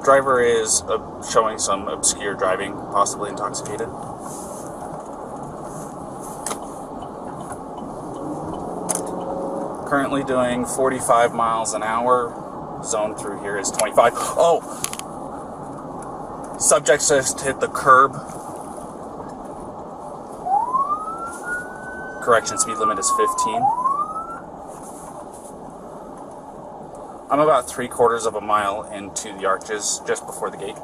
Driver is showing some obscure driving, possibly intoxicated. Currently doing 45 miles an hour. Zone through here is 25. Oh! Subject just hit the curb. Correction, speed limit is 15. I'm about 3/4 of a mile into the arches, just before the gate.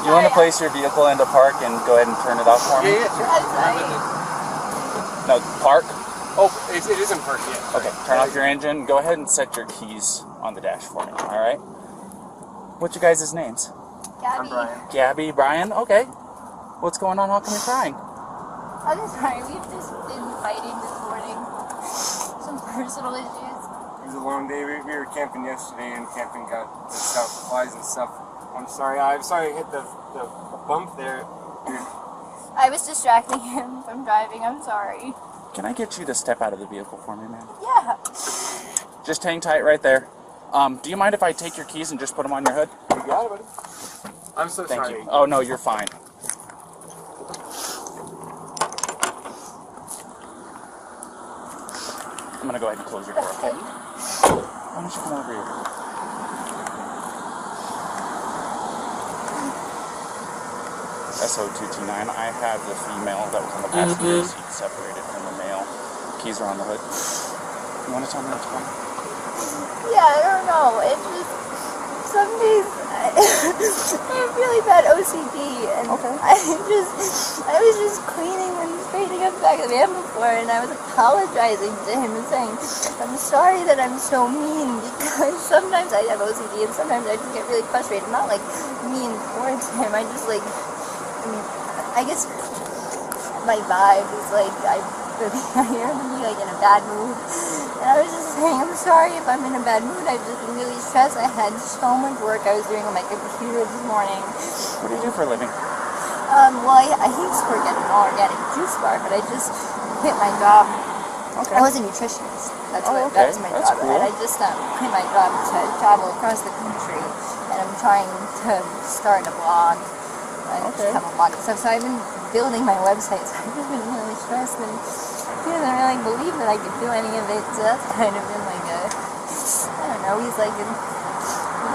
You want to place your vehicle into park and go ahead and turn it off for me? Yeah, sure. No, park? Oh, it isn't park yet. Okay, turn off your engine. Go ahead and set your keys on the dash for me, alright? What's your guys' names? Gabby. I'm Brian. Gabby, Brian? Okay. What's going on? How come you're crying? I'm sorry, we've just been fighting this morning. Some personal issues. It was a long day. We were camping yesterday, and camping got the stuff, flies and stuff. I'm sorry I hit the bump there. I was distracting him from driving, I'm sorry. Can I get you to step out of the vehicle for me, man? Yeah. Just hang tight right there. Do you mind if I take your keys and just put them on your hood? You got it, buddy. I'm so Thank sorry. you. Oh, no, you're fine. I'm going to go ahead and close your door, okay? Why don't you come over here? SO229. I have the female that was on the passenger seat separated from the male. Keys are on the hood. You want to tell me what's going on? Yeah, I don't know. It's just, some days I have really bad OCD, and Okay. I was just cleaning and straightening up the back of the van before, and I was apologizing to him and saying, I'm sorry that I'm so mean, because sometimes I have OCD, and sometimes I just get really frustrated. Not like mean towards him, I just like, I guess my vibe is like, I hear him be like in a bad mood. And I was just saying, I'm sorry if I'm in a bad mood. I've just been really stressed. I had so much work I was doing on my computer this morning. What do you do for a living? Well, I used to work at an all-organic juice bar, but I just quit my job. Okay. I was a nutritionist. That's Oh, what okay. that was my That's job. cool. And I just quit my job to travel across the country. And I'm trying to start a blog. I Okay. just have a blog and stuff. So I've been building my website. So I've just been really stressed, and he doesn't really believe that I could do any of it. So that's kind of been like a, I don't know, he's like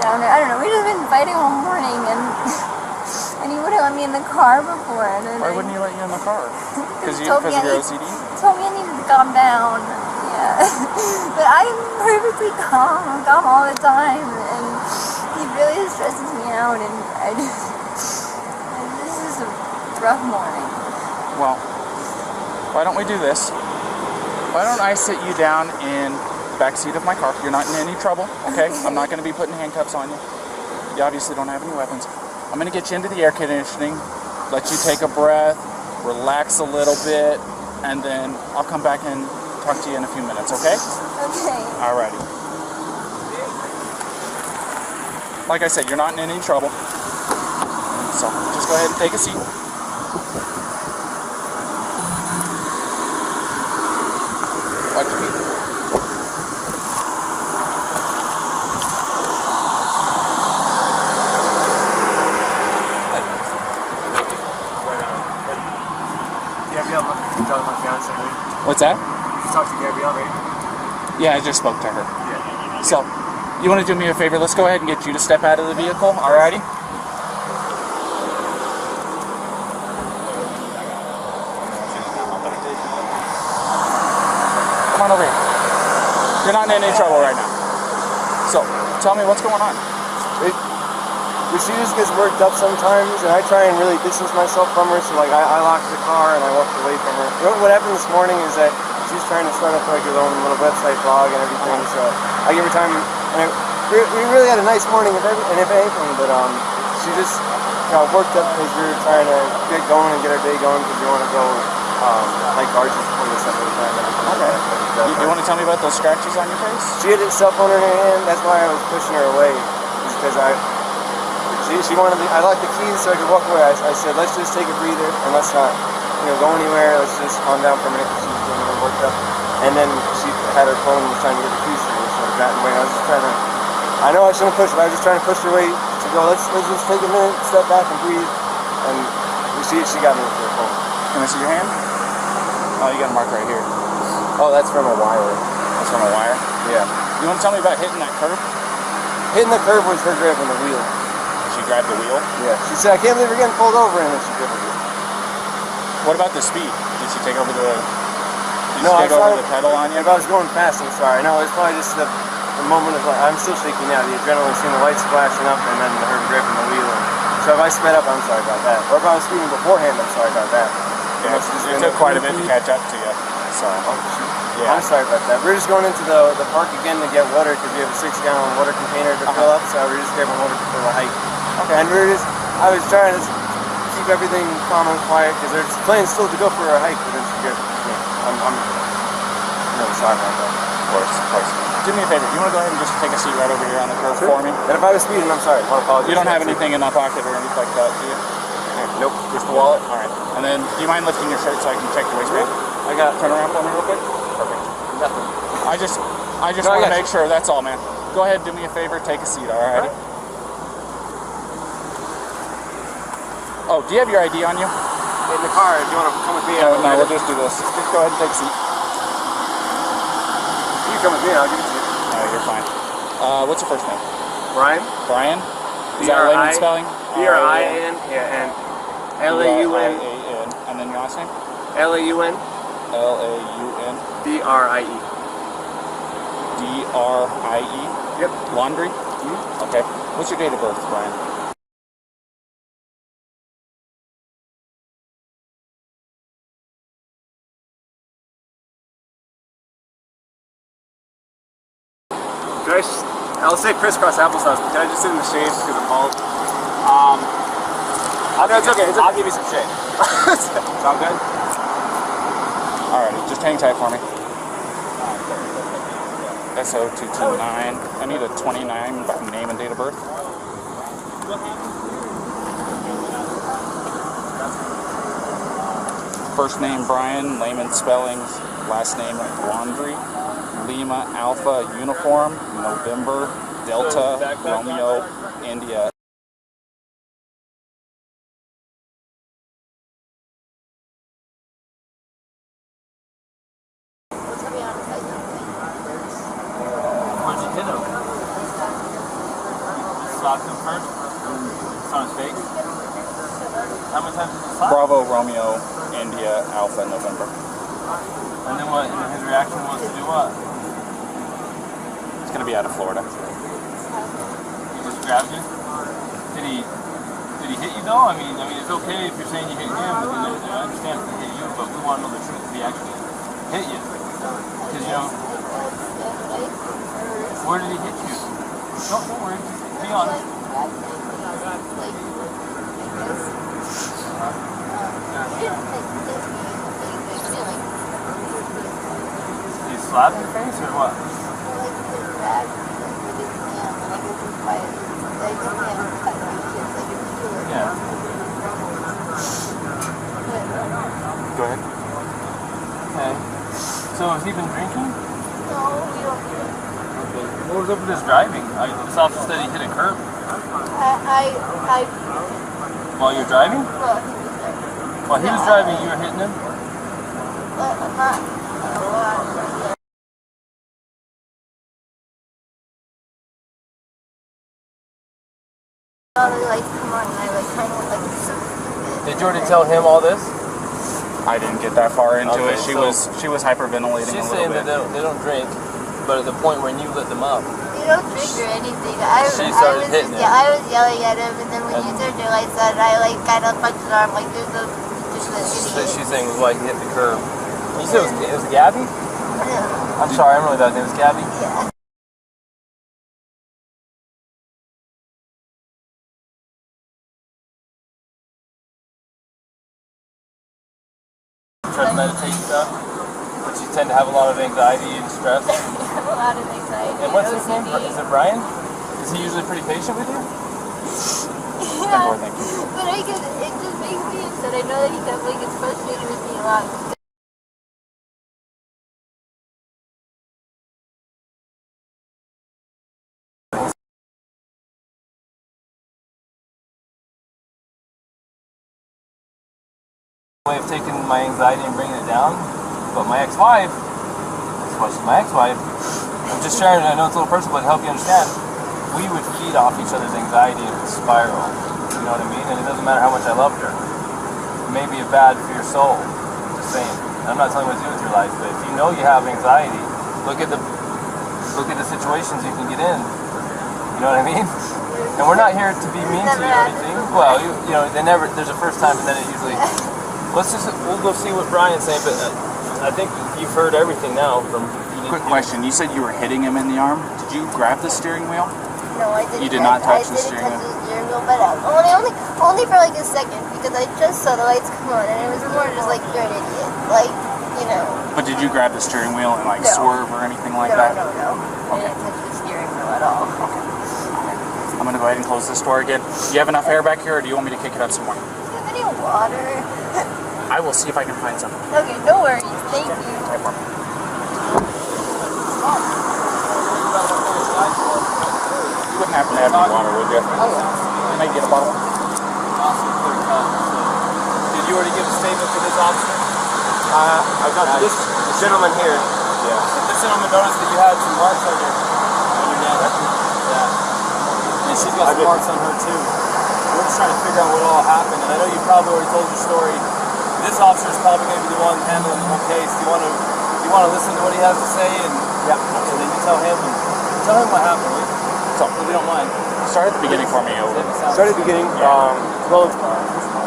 down there. I don't know, we've just been fighting all morning, and he wouldn't let me in the car before. And then Why wouldn't he let you in the car? Because he of told me your OCD? He told me I needed to calm down. Yeah. But I'm perfectly calm. I'm calm all the time, and he really stresses me out, and this is a rough morning. Well, why don't we do this? Why don't I sit you down in the back seat of my car? You're not in any trouble, okay? I'm not going to be putting handcuffs on you. You obviously don't have any weapons. I'm going to get you into the air conditioning, let you take a breath, relax a little bit, and then I'll come back and talk to you in a few minutes, okay? Okay. Alrighty. Like I said, you're not in any trouble. So just go ahead and take a seat. Watch your feet. What's that? You talked to Gabby already? Yeah, I just spoke to her. Yeah. So, you want to do me a favor? Let's go ahead and get you to step out of the vehicle, alrighty? Come on over here. You're not in any trouble right now. So, tell me what's going on. She just gets worked up sometimes, and I try and really distance myself from her, so like I locked the car and I walked away from her. What happened this morning is that she's trying to start up like her own little website blog and everything, so I give her time, and we really had a nice morning, if anything, but she just got worked up because we were trying to get going and get our day going because we want to go like charges before this stuff every time. Okay. You want to tell me about those scratches on your face? She had a cell phone in her hand. That's why I was pushing her away. Because she wanted I locked the keys so I could walk away. I said, let's just take a breather and let's not, go anywhere. Let's just calm down for a minute because she was getting really worked up. And then she had her phone and was trying to get the keys for me, so I got in the way. I was just trying to. I know I shouldn't push it. I was just trying to push her away to go. Let's just take a minute, step back, and breathe. And she got me with her phone. Can I see your hand? Oh, you got a mark right here. Oh, that's from a wire. That's from a wire? Yeah. You want to tell me about hitting that curb? Hitting the curb was her grabbing the wheel. She grabbed the wheel? Yeah. She said, I can't believe we're getting pulled over, and then she grabbed the wheel. What about the speed? Did she take over the... No, I take over the pedal on you? If I was going fast, I'm sorry. No, it's probably just the moment of, I'm still shaking now. The adrenaline, seeing the lights flashing up, and then her grabbing the wheel. So if I sped up, I'm sorry about that. Or if I was speeding beforehand, I'm sorry about that. Yeah, it took quite a bit to catch up to you. So, oh, shoot. Yeah. I'm sorry about that. We're just going into the park again to get water because we have a 6-gallon water container to fill up. So we're just grabbing water for the hike. Okay. And I was trying to keep everything calm and quiet because there's plans still to go for a hike, but it's good. I'm really sorry about that. Of course. Do me a favor. You want to go ahead and just take a seat right over here on the curb for me? And if I was speeding, I'm sorry. I want to apologize. You don't have anything in that pocket or anything like that, do you? Nope. Just the wallet? All right. And then, do you mind lifting your shirt so I can check your waistband? I got. Turn around for me real quick. Perfect. Nothing. I just want to make sure. That's all, man. Go ahead, do me a favor. Take a seat. All right. Oh, do you have your ID on you? In the car. Do you want to come with me? No, we'll just do this. Just go ahead and take a seat. You come with me. I'll give it to you. All right, you're fine. What's your first name? Brian. Brian. Is that layman spelling? B-R-I-N. Yeah, and L-A-U-N. And then your last name? L-A-U-N. L-A-U-N. D-R-I-E. D-R-I-E? Yep. Laundrie? Mm-hmm. Okay. What's your date of birth, Brian? I'll say crisscross applesauce, but can I just sit in the shade because I'm bald? No, it's okay. I'll give you some shade. Sound good? Alrighty, just hang tight for me. SO229. I need a 29 name and date of birth. First name Brian, layman spellings, last name Laundrie. Lima Alpha Uniform, November Delta Romeo India. Where'd you hit him? Slapped him first? It's on his face? How many times did you slap? Bravo Romeo India Alpha November. And then what? And his reaction was to do what? It's gonna be out of Florida. He just grabbed you? Did he hit you though? I mean, it's okay if you're saying you hit him, but then I understand if he hit you, but we want to know the truth. If he actually hit you, because where did he hit you? Don't worry. Be honest. Did he slap your face or what? Yeah. Go ahead. Okay. So has he been drinking? No, we don't. Okay. What was up with his driving? This officer said he hit a curb. I While you're driving? well, he was there. While he was driving, you were hitting him? But I'm not. Like, come on, and I like kind of like. Did you already tell him all this? I didn't get that far into Okay, it. so She was hyperventilating She's a little saying bit. that they don't drink, but at the point when you lit them up, You don't drink or anything. She started hitting him. Yeah, I was yelling at him, and then when you turned your lights on, I like kind of punched his arm like there's no just an idiot. she's saying it was like he hit the curb. You said it was Gabby? Yeah. I'm sorry, I don't know that name. It was Gabby? Yeah. try to meditate and stuff? But you tend to have a lot of anxiety and stress. I have a lot of anxiety. And what's his OCD. name? Is it Brian? Is he usually pretty patient with you? Yeah, but it just makes me upset. I know that he definitely gets frustrated with me a lot. Way of taking my anxiety and bringing it down, but my ex-wife, this question, my ex-wife, I'm just sharing it, I know it's a little personal, but to help you understand, we would feed off each other's anxiety and it would spiral, you know what I mean? And it doesn't matter how much I loved her. It may be bad for your soul, just saying. I'm not telling you what to do with your life, but if you know you have anxiety, look at the situations you can get in, you know what I mean? And we're not here to be mean to you or anything. Well, you know, there's a first time and then it usually... We'll go see what Brian's saying, but I think you've heard everything now from... Quick question, you said you were hitting him in the arm. Did you grab the steering wheel? No, I didn't. You did not touch the I steering didn't wheel? touch the steering wheel, but only for like a second, because I just saw the lights come on, and it was more just like, you're an idiot. Like, you know. But did you grab the steering wheel and like No. swerve or anything like No. that? I didn't touch the steering wheel at all. I'm going to go ahead and close this door again. Do you have enough air back here, or do you want me to kick it up some more? Do you have any water? I will see if I can find some. Okay, no worries. Thank you. Right, Mark. You wouldn't happen to have any water, would you? Oh, yeah. You might get a bottle. Did you already give a statement to this officer? I've got this gentleman here. Yeah. This gentleman noticed that you had some marks on your neck. Yeah. And she's got some marks on her too. We're just trying to figure out what all happened. And I know you probably already told your story. This officer is probably going to be the one handling the whole case. Do you want to listen to what he has to say? And yeah, and then you tell him what happened. So if you don't mind. Start at the beginning for me. Start at the beginning. Well,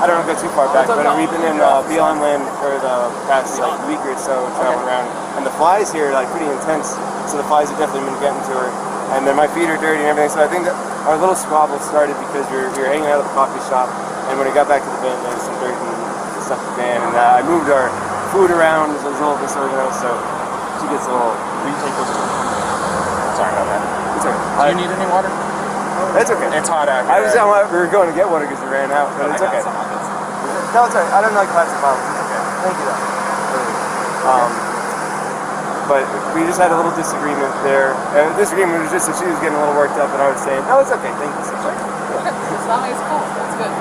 I don't want to go too far back, but we've been in Beyond Land for the past like week or so, traveling around, and the flies here are like pretty intense. So the flies have definitely been getting to her, and then my feet are dirty and everything. So I think that our little squabble started because we were hanging out at the coffee shop, and when we got back to the van, there was some dirt and stuff in the van, and I moved our food around. It was a little disorganized, so she gets a little. Will you take those? Sorry about that. It's okay. Do you need any water? It's okay. It's hot out here. We were going to get water because we ran out, but it's okay. No, it's alright. I don't like plastic bottles. It's okay. Thank you, though. But we just had a little disagreement there. And the disagreement was just that she was getting a little worked up, and I was saying, "No, it's okay. Thank you so much." As long as it's cool, that's good.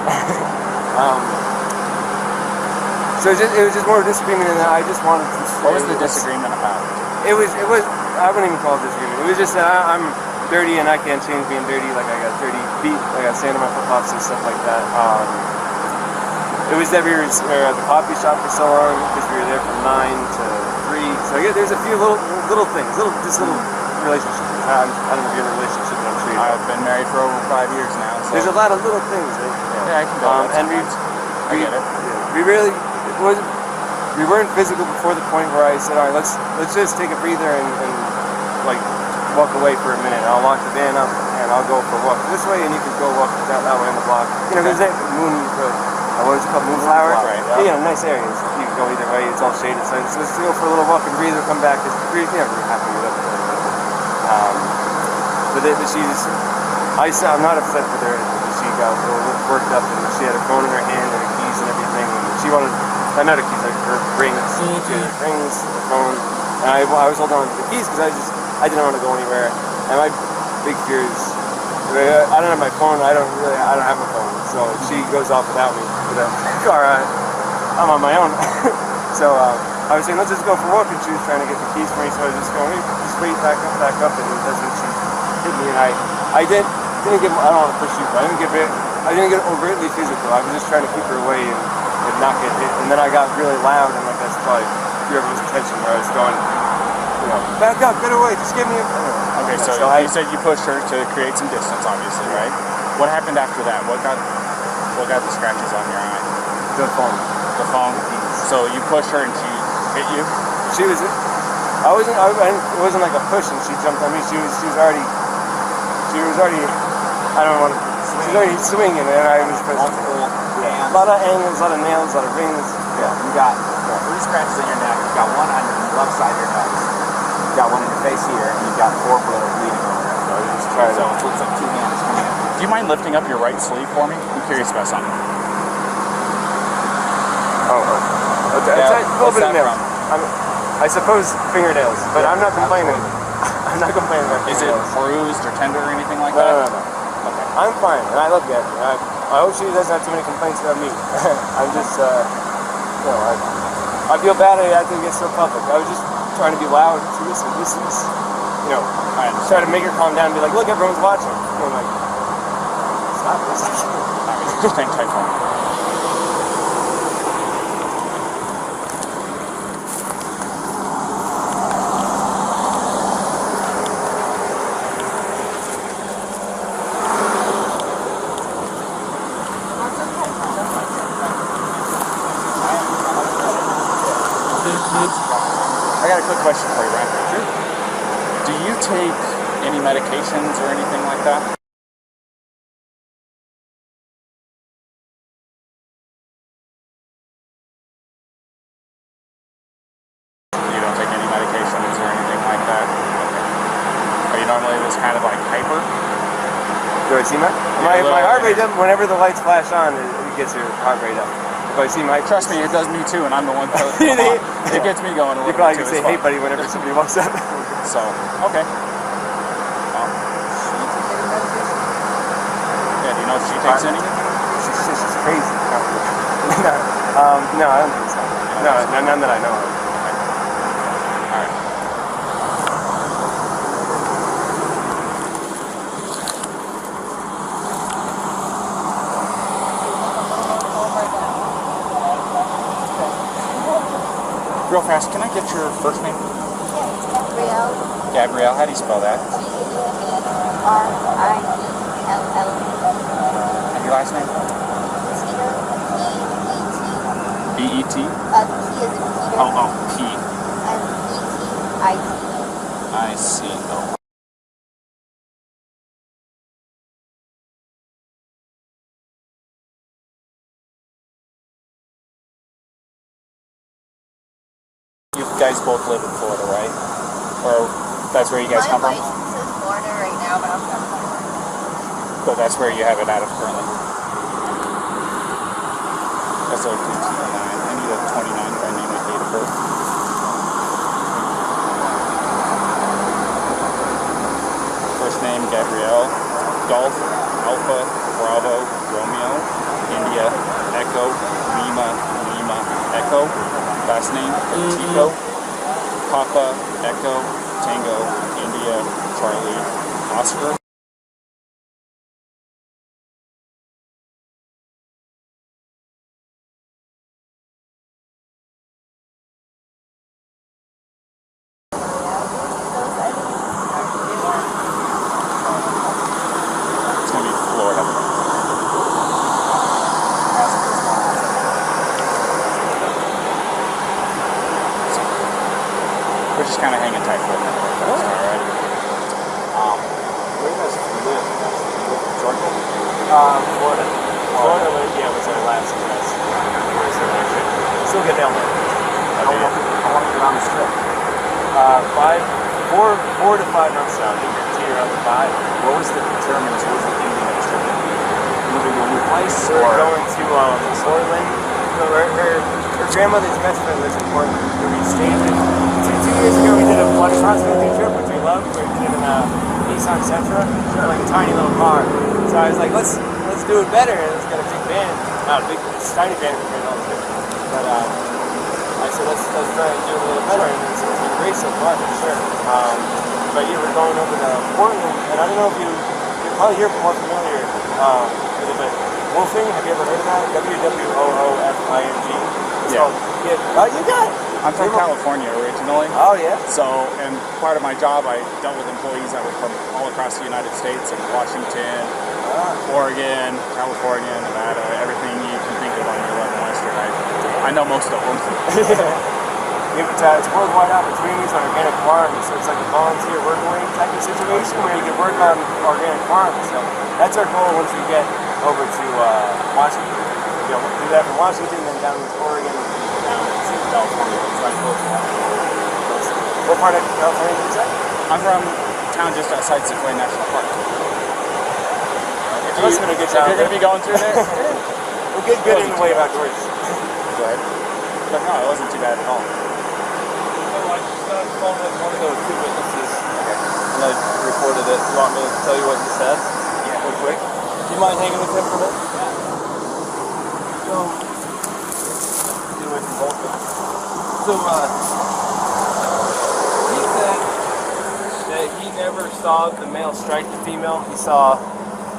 So it was just more of a disagreement, and I just wanted to. What was the disagreement about? It was. I wouldn't even call it disagreement. It was just that I'm dirty and I can't change being dirty. Like I got dirty feet, I got sand on my flip flops and stuff like that. It was that we were at the coffee shop for so long because we were there from 9 to 3. So yeah, there's a few little things, little relationships. I don't know if you're in a relationship, but I'm sure I've been married for over 5 years now. So. There's a lot of little things. Yeah, I can go. And I get it. We really we weren't physical before the point where I said, all right, let's just take a breather and like walk away for a minute. I'll lock the van up and I'll go for a walk this way, and you can go walk that way on the block. You know, there's that what is it called, Moonflower? Right. Yeah, nice areas. You can go either way. It's all shaded. So let's go for a little walk and breathe and come back. We're happy with it. I'm not upset with her. She got a little worked up and she had her phone in her hand and her keys and everything. And she wanted, not her keys, like her rings. She had her rings, her phone. And I was holding on to the keys because I didn't want to go anywhere. And my big fear is, I don't have my phone. I don't have my phone. So she goes off without me. With a car, I'm on my own. So I was saying, let's just go for a walk, and she was trying to get the keys for me. So I was just going, just wait, back up, and that's when she hit me. And I didn't get. I don't want to push you, but I didn't get overtly physical. I was just trying to keep her away and not get hit. And then I got really loud, and like that's probably whoever's attention where I was going. You know, back up, get away, just give me a. Okay, so you said you pushed her to create some distance, obviously, right? What happened after that? What got the scratches on your eye? The phone. The phone. So you pushed her and she hit you? It wasn't like a push and she jumped on me. She was already, I don't want to, she was already swinging and I was pushing. A lot of angles, a lot of nails, a lot of rings. Yeah, you got it. 3 scratches on your neck. You've got one on the left side of your nose. You've got one in your face here, and you've got 4 bleeding over there. So you just try to. So it looks like 2 hands coming in. Do you mind lifting up your right sleeve for me? I'm curious about something. It's a little what's bit of that nails. I suppose fingernails, but I'm not complaining. I'm not complaining about Is it fingernails. bruised or tender or anything like No, that? no. I'm fine, and I love Gabby. I hope she doesn't have too many complaints about me. I'm just, you know, I feel bad I had to get so public. I was just trying to be loud. So listen, you know, I try to make her calm down and be like, look, everyone's watching. And I'm like, stop this. Just hang tight for me. I got a quick question for you, Ryan. Sure. Do you take any medications or anything like that? You don't take any medications or anything like that? Okay. Are you normally this kind of like hyper? Do I see my heart rate up whenever the lights flash on? It gets your heart rate up. Do I see my? Trust me, it does me too, and I'm the one that it gets me going a You little probably bit can too say, as "Hey, well. buddy," whenever somebody walks up. So, okay. Well, yeah, do you know if she takes any? She's crazy. No, I don't think so. No, none that I know of. All right. Real fast, can I get your first name? Yeah, it's Gabrielle. Gabrielle, how do you spell that? G-A-R-I-E-L-L. And your last name? Peter, B-E-T? P is in Peter. Oh, P. And E-T-I-T. I see. Oh. You guys both live in Florida, right? Or that's where you guys come My from? license is Florida right now, but I'm from Florida. But that's where you have it out of currently. That's like 229. I need a 29 if I name my date of birth. First name Gabrielle. Golf, Alpha, Bravo, Romeo, India, Echo, Lima, Lima, Echo. Last name Petito. Papa, Echo, Tango, India, Charlie, Oscar. It's gonna be Florida. We're just kind of hanging tight for a minute. All right. Where do you guys live? Georgia? Florida. Florida, was our last address. Still get down there. How long have you been on this trip? 4 to 5 months now. I think you're tier up to 5. What was the determinants? What was the ending of the trip? Moving to a new place? We're Or going to Orland. Her grandmother's best friend lives in Portland, where we stayed. 2 years ago, we did a blood cross-country trip, which we loved. We did in a Nissan Sentra, like a tiny little car. So I was like, let's do it better. And it's got a big van, not a big, it's a tiny van compared to all the different. But I said, let's try and do it a little better. And it's been great so far, for sure. But yeah, we're going over to Portland, and I don't know if you're probably here more familiar with it, but Wolfing, have you ever heard of that? W-W-O-O-F-I-N-G. Yeah. Oh, you got it. I'm from California originally. Oh, yeah. So, and part of my job, I dealt with employees that were from all across the United States, in Washington, Oregon, California, Nevada, everything you can think of on your level Western. I know most of them. It's worldwide opportunities on organic farms, so it's like a volunteer workaway type of situation where you can work on organic farms. So that's our goal once we get over to Washington. We'll do that from Washington, then down to Oregon, down to California. We're trying to go to that. What part of California is that? I'm from town just outside Sequoia National Park. It must have been a good If time. you're going to be going through there, We'll get good in the way of outdoors. go ahead. But no, it wasn't too bad at all. So I just got on the phone with one of those two witnesses, and I reported it. You want me to tell you what he said? Yeah. Real quick. Do you mind hanging with him for a minute? Yeah. So, get away from both of them. So, he said that he never saw the male strike the female. He saw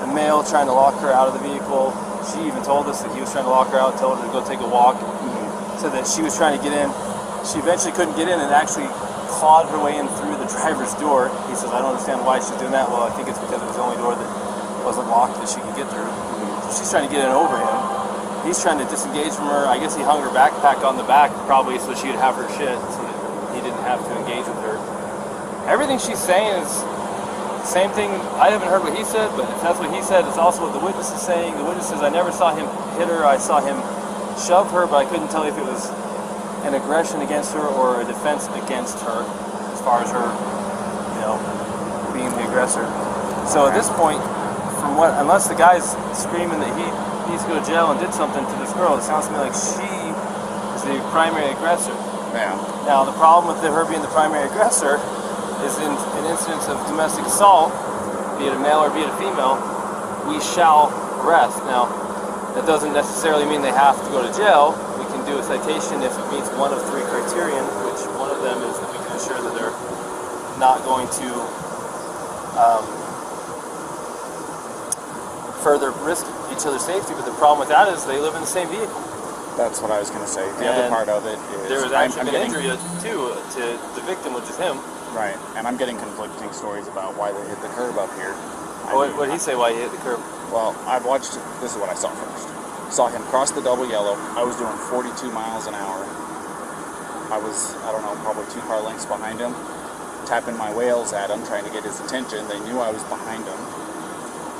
the male trying to lock her out of the vehicle. She even told us that he was trying to lock her out, told her to go take a walk. So that she was trying to get in. She eventually couldn't get in and actually clawed her way in through the driver's door. He says, I don't understand why she's doing that. Well, I think it's because it was the only door that wasn't locked that she could get through. So she's trying to get in over him. He's trying to disengage from her. I guess he hung her backpack on the back probably so she'd have her shit so that he didn't have to engage with her. Everything she's saying is the same thing. I haven't heard what he said, but if that's what he said, it's also what the witness is saying. The witness says, I never saw him hit her. I saw him shove her, but I couldn't tell if it was an aggression against her or a defense against her, as far as her, being the aggressor. So at this point, unless the guy's screaming that he needs to go to jail and did something to this girl, it sounds to me like she is the primary aggressor. Yeah. Now the problem with her being the primary aggressor is in incidents of domestic assault, be it a male or be it a female, we shall arrest. Now, that doesn't necessarily mean they have to go to jail. We can do a citation if it meets one of three criterion, which one of them is that we can ensure that they're not going to further risk each other's safety. But the problem with that is they live in the same vehicle. That's what I was going to say. The other part of it is there was actually an injury too to the victim, which is him. Right, and I'm getting conflicting stories about why they hit the curb up here. What did he say why he hit the curb? Well, I've watched, this is what I saw first. Saw him cross the double yellow. I was doing 42 miles an hour. I was, probably 2 car lengths behind him, tapping my whales at him, trying to get his attention. They knew I was behind him.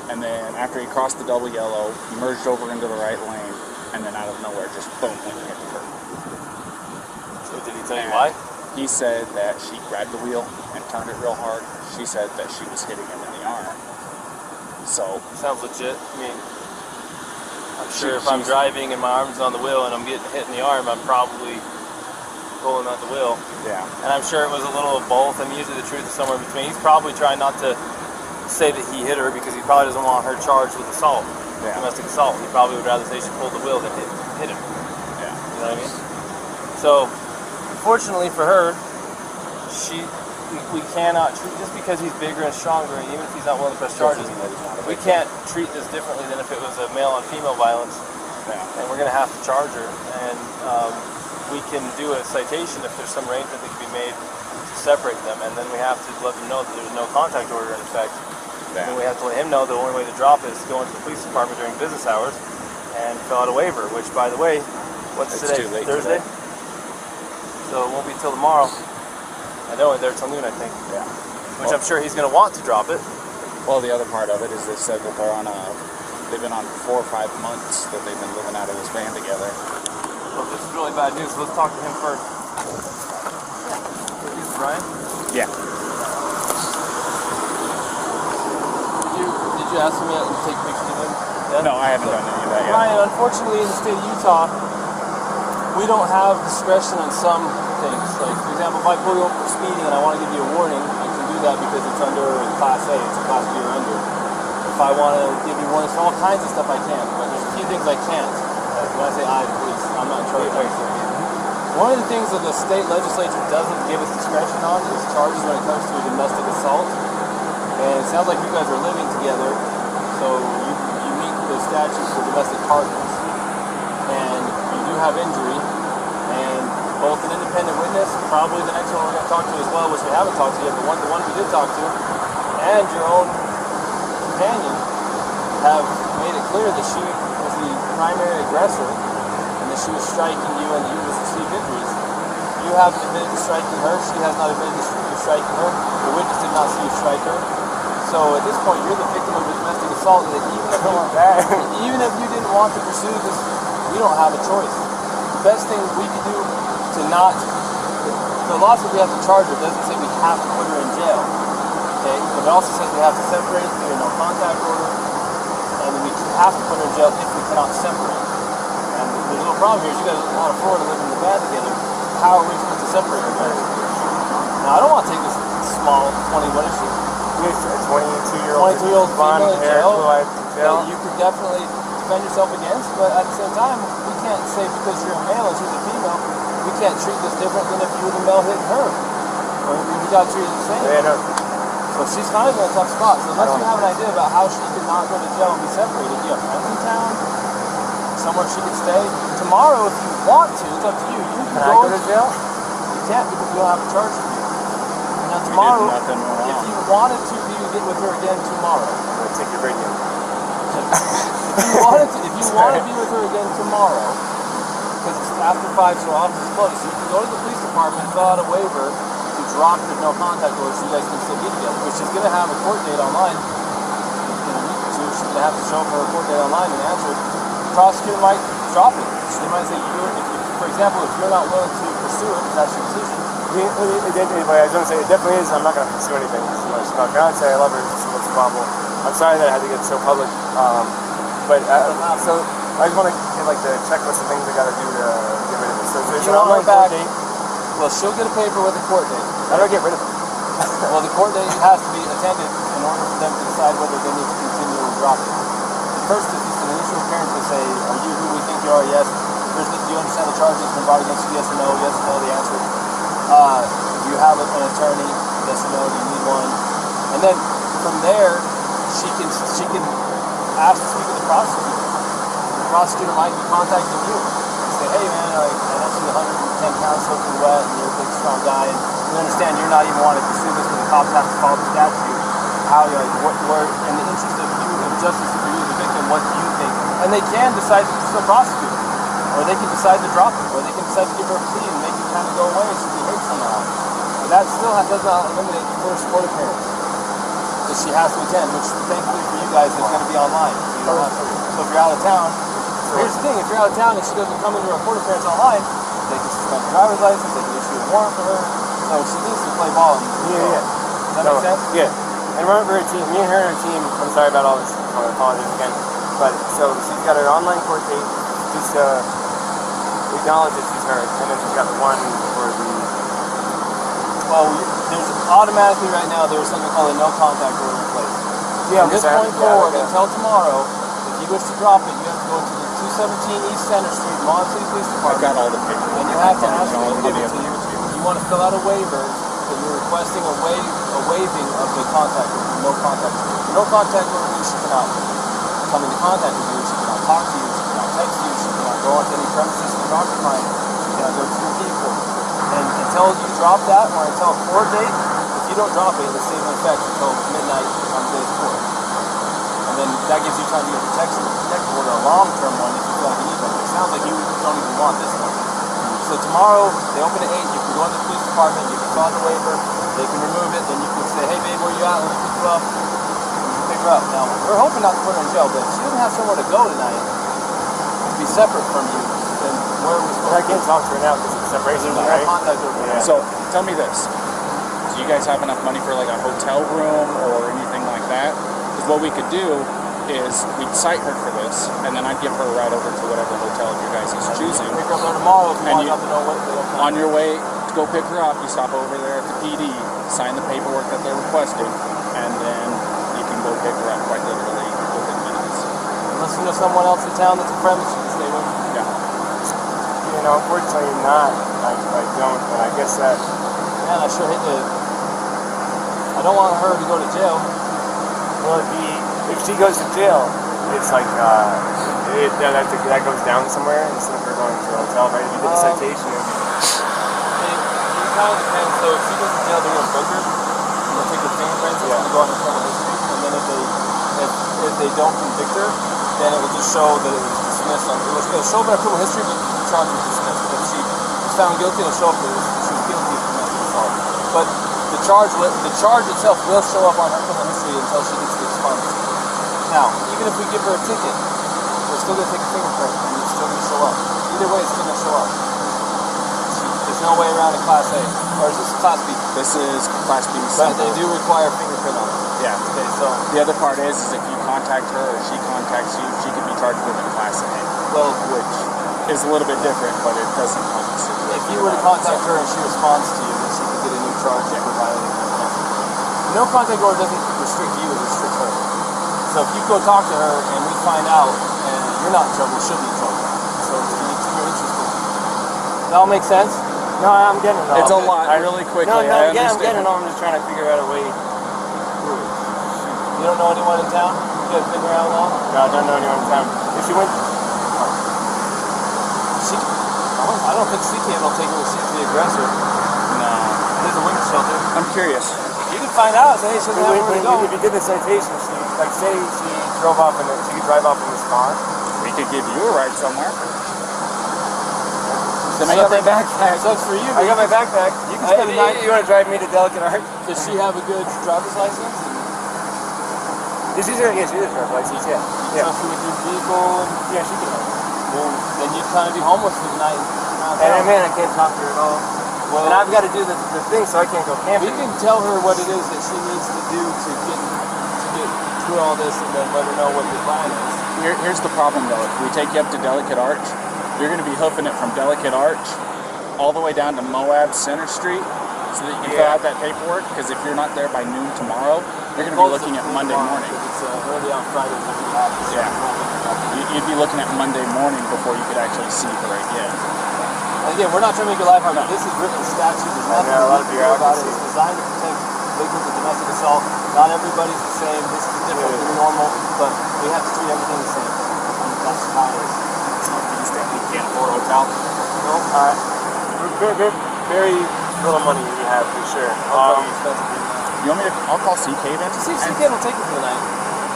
And then after he crossed the double yellow, he merged over into the right lane, and then out of nowhere, just boom, went and hit the curb. So did he tell you why? He said that she grabbed the wheel and turned it real hard. She said that she was hitting him in the arm. So sounds legit. I mean, I'm sure if I'm driving and my arm's on the wheel and I'm getting hit in the arm, I'm probably pulling at the wheel. Yeah. And I'm sure it was a little of both. I mean, usually the truth is somewhere between. He's probably trying not to say that he hit her because he probably doesn't want her charged with assault, domestic assault. He probably would rather say she pulled the wheel than hit him. Yeah. You know what I mean? So, fortunately for her, we cannot treat, just because he's bigger and stronger, and even if he's not willing to press charges, we can't treat this differently than if it was a male on female violence. Yeah. And we're going to have to charge her, and we can do a citation if there's some arrangement that can be made to separate them, and then we have to let them know that there's no contact order in effect. Yeah. And we have to let him know the only way to drop it is to go into the police department during business hours and fill out a waiver, which, by the way, what's It's today? too late Thursday? today. So it won't be till tomorrow. I know, they're till noon, I think. Yeah. Which I'm sure he's going to want to drop it. Well, the other part of it is they said that they've been on 4 or 5 months that they've been living out of this van together. Well, this is really bad news, so let's talk to him first. Is Brian? Yeah. Did you ask him yet to take pictures of him? Yeah? No, I haven't done any of that yet. Brian, unfortunately in the state of Utah, we don't have discretion on some things. Like, for example, if I pull you over for speeding and I want to give you a warning, I can do that because it's under Class A, it's a Class B or under. If I want to give you warnings for all kinds of stuff, I can, but there's a few things I can't. When I say I, please, I'm not in charge of everything. One of the things that the state legislature doesn't give us discretion on is charges when it comes to a domestic assault. And it sounds like you guys are living together, so you meet the statute for domestic partners. And you do have injury, and both an independent witness, probably the next one we're going to talk to as well, which we haven't talked to yet, but the one we did talk to, and your own companion have made it clear that she was the primary aggressor and that she was striking you and that you received injuries. You haven't admitted to striking her, she has not admitted to striking her, the witness did not see you strike her. So at this point, you're the victim of a domestic assault that even if you didn't want to pursue this, we don't have a choice. The best thing we can do to not, the law says we have to charge her. It doesn't say we have to put her in jail. Okay, but it also says we have to separate through a no contact order, and we have to put her in jail if we cannot separate. And the little problem here is you guys out of Florida living in the van together. How are we supposed to separate you guys? Now I don't want to take this small 20, what is she? Yes, a 22-year-old blonde hair, jail, blue-eyed jail. that you could definitely defend yourself against, but at the same time, we can't say because you're a male and she's a female, we can't treat this different than if you were the male hitting her. Or we got to treat it the same. Yeah, no. So she's kind of in a tough spot. So unless you have an idea about how she could not go to jail and be separated, you have friends in town, somewhere she could stay. Tomorrow, if you want to, it's up to you. You Can I go to jail? You can't because we don't have a charge for you. Now tomorrow, if you wanted to get with her again tomorrow, I'm going to take your radio. if you wanted to be with her again tomorrow, because it's after 5, so office is closed, so you can go to the police department, fill out a waiver to drop the no contact order so you guys can still be together, which she's going to have a court date online in a week or two. She's going to have to show up for a court date online and answer. The prosecutor might drop it. She might say, for example, if you're not willing to pursue it, that's your decision. Anyway, I was going to say, it definitely is. I'm not going to pursue anything. It's about God, say I love her. It's what's the problem. I'm sorry that I had to get so public. But so I just want to get like the checklist of things I got to do to get rid of it. So there's an online court date. Well, she'll get a paper with a court date. How do I get rid of it? Well, the court date has to be attended in order for them to decide whether they need to continue or drop it. The first is just an initial appearance to say, are you who we think you are? Yes. Do you understand the charges been brought against you? Yes or no? Yes or no, the answer. Do you have an attorney? Yes or no? Do you need one? And then from there, she can ask to speak with the prosecutor. The prosecutor might be contacting you and say, hey man, I know she's 110 pounds soaking wet and you're a big strong guy and we understand you're not even wanting to pursue this, but the cops have to follow the statute. How we're in the interest of you and justice for you, the victim, what do you think? And they can decide to still prosecute her. Or they can decide to drop it, or they can decide to give her a plea and make it kind of go away so she hates somehow. But that still does not eliminate the first court appearance that she has to attend, which thankfully for you guys is going to be online. So, you don't have to, so if you're out of town, here's the thing, if you're out of town and she doesn't come into her court appearance online, they can suspend her driver's license, they can issue a warrant for her, so she needs to play ball. Yeah. Does that make sense? Yeah. And remember her team, me and her and her team, I'm sorry about all this, I apologize again, but so she's got her online court date, just acknowledge that she's hurt, and then she's got the one for the... Well, there's automatically right now, there's something called a no contact order in place. Yeah, from this point forward until tomorrow, if you wish to drop it, you have to go to the 217 East Center Street, Moab City Police Department. I've got all the paperwork. And you have to ask them to give it to you. You want to fill out a waiver that you're requesting a waiving of the contact order, no contact order. No contact order means she cannot come into contact with you, she cannot talk to you, she cannot text you, she cannot go onto any premises you're occupying, she cannot go to your vehicle. And until you drop that, or until a court date, if you don't drop it, it'll stay in effect until midnight on the day of court. And then that gives you time to get protection, protective order, a long-term one if you feel like you need one. It sounds like you don't even want this one. So tomorrow, they open at 8, you can go into the police department, you can fill out the waiver, they can remove it, then you can say, hey babe, where you at? Let me pick you up. And you pick her up. Now, we're hoping not to put her in jail, but if she doesn't have somewhere to go tonight, to be separate from you, then where are we supposed to I can't talk to her now because it's separation, right? Contact over there. So tell me this: do you guys have enough money for like a hotel room or anything like that? Because what we could do is we'd cite her for this, and then I'd give her a ride over to whatever hotel you guys is choosing. Pick her up there tomorrow if you And want to know what they On your way to go pick her up, you stop over there at the PD, sign the paperwork that they're requesting, and then you can go pick her up quite literally within minutes. Unless you know someone else in town that's a friend that you can stay with. Yeah. You know, unfortunately not. I don't, and I guess that... Man, I sure hate to... I don't want her to go to jail. Will it be... If she goes to jail, it's like, that goes down somewhere instead of her going to a hotel, right? If you did a citation... It kind of depends. So if she goes to jail, they're going to book her. They'll take her fingerprints and go on her criminal history. And then if they don't convict her, then it will just show that it was dismissed. It'll show that her criminal history, but the charge was dismissed. But if she was found guilty, it'll show up that she was guilty of domestic assault. But the charge itself will show up on her criminal history until she gets the expunged. Now, even if we give her a ticket, we're still going to take a fingerprint and it's still going to show up. Either way, it's still going to show up. If there's no way around a Class A. Or is this Class B? This is Class B. But they do require fingerprint on it. Yeah. Okay, so, The other part is if you contact her or she contacts you, she could be charged with a Class A, well, which is a little bit different, but it doesn't help us. if you were to contact her and she responds to you, then she could get a new charge for violating her contact. No contact order doesn't restrict you, it restricts her. So if you go talk to her and we find out and you're not in trouble, she'll be in trouble. So it's in your interest. That all make sense? No, I'm getting it all. It's a lot, really quickly. No, I yeah, I'm getting understand. it all. I'm just trying to figure out a way. You don't know anyone in town? You guys been around at all? No, I don't know anyone in town. If she went, I don't think CK will take her to see the aggressor. No. There's a women's shelter. I'm curious. You can find out. Say, hey, she doesn't have where to go. if you did the citation, like say she drove off in she could drive off in this car. We could give you a ride somewhere. Then I got my backpack. Sucks for you. I got my backpack. You can spend the night. You want to drive me to Delicate Art? Does she have a good driver's license? She does have a driver's license. Yeah. Yeah. Trust her with your vehicle. Yeah, she can. Well, then you'd kind of be homeless for the night. And man, I can't talk to her at all. Well, and I've got to do the thing, so I can't go camping. we can tell her what it is that she needs to do to get through all this, and then let her know what your plan is. Here's the problem, though. If we take you up to Delicate Arch, you're going to be hoofing it from Delicate Arch all the way down to Moab Center Street so that you can fill out that paperwork, because if you're not there by noon tomorrow, you're going to be looking at Monday morning. It's early on Friday. Yeah. You'd be looking at Monday morning before you could actually see her again. And again, we're not trying to make your life hard. This is written in statute. There's nothing a lot of you can do about it. bureaucracy. It's designed to protect victims of domestic assault. Not everybody's the same. This is different than normal, but we have to treat everything the same. And that's how it is. You can't afford a hotel. No. Very little money we have for sure. You want me to? I'll call CK then. See if CK will take you for the night.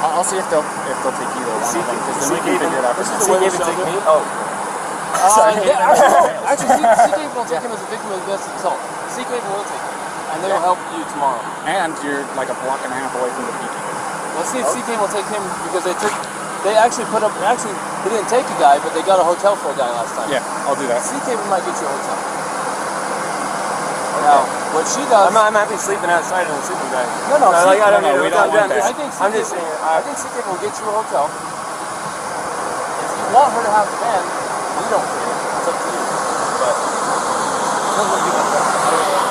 I'll see if they'll take either one of them, because then we can figure it out. This is from the there. way they take me. Oh. Actually, CK will take him as a victim of domestic assault. CK will take him, and they will help you tomorrow. And you're like a block and a half away from the PK. Let's see if CK will take him, because they actually they didn't take a guy, but they got a hotel for a guy last time. Yeah, I'll do that. CK might get you a hotel. Now, what she does... I'm happy sleeping outside in a sleeping bag. No, we don't want that. I think I'm just saying. I think CK will get you a hotel. If you want her to have the van, we don't care. It's up to you. But it doesn't look good. I don't know.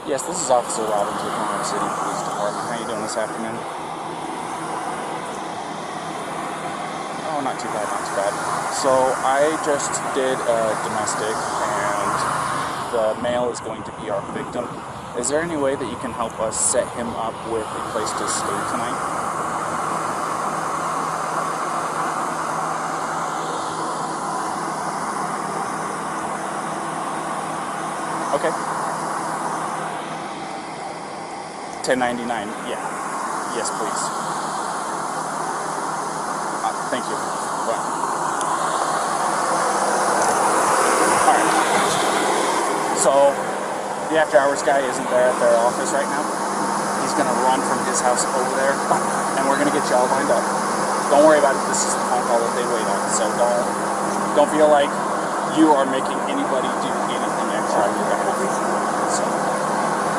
Yes, this is Officer Robbins with Moab City Police Department. How you doing this afternoon? Oh, not too bad, not too bad. So I just did a domestic, and the male is going to be our victim. Is there any way that you can help us set him up with a place to stay tonight? Okay. 1099. Yeah. Yes, please. Thank you. Well. All right. So the after hours guy isn't there at their office right now. He's gonna run from his house over there, and we're gonna get you all lined up. Don't worry about it. This is the phone call that they wait on. So don't feel like you are making anybody do anything extra. So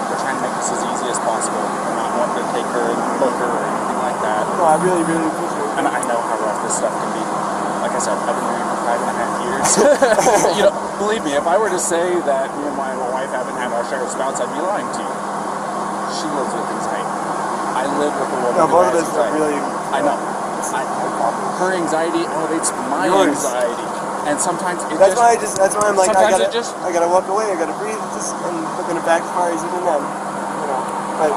we're trying to make this as easy as possible. We're not wanting to take her and book her or anything like that. No, I really, really appreciate it. And I know how rough this stuff can be. Like I said, I've been married for 5.5 years. You know, believe me, if I were to say that me and my wife haven't had our share of spouts, I'd be lying to you. She lives with anxiety. I live with a woman No, who both of has us are anxiety. really. I know. Her anxiety elevates my Yours. anxiety. And sometimes it That's why I'm like, I sometimes gotta walk away, I gotta breathe, and look in the backfires even then. You know, but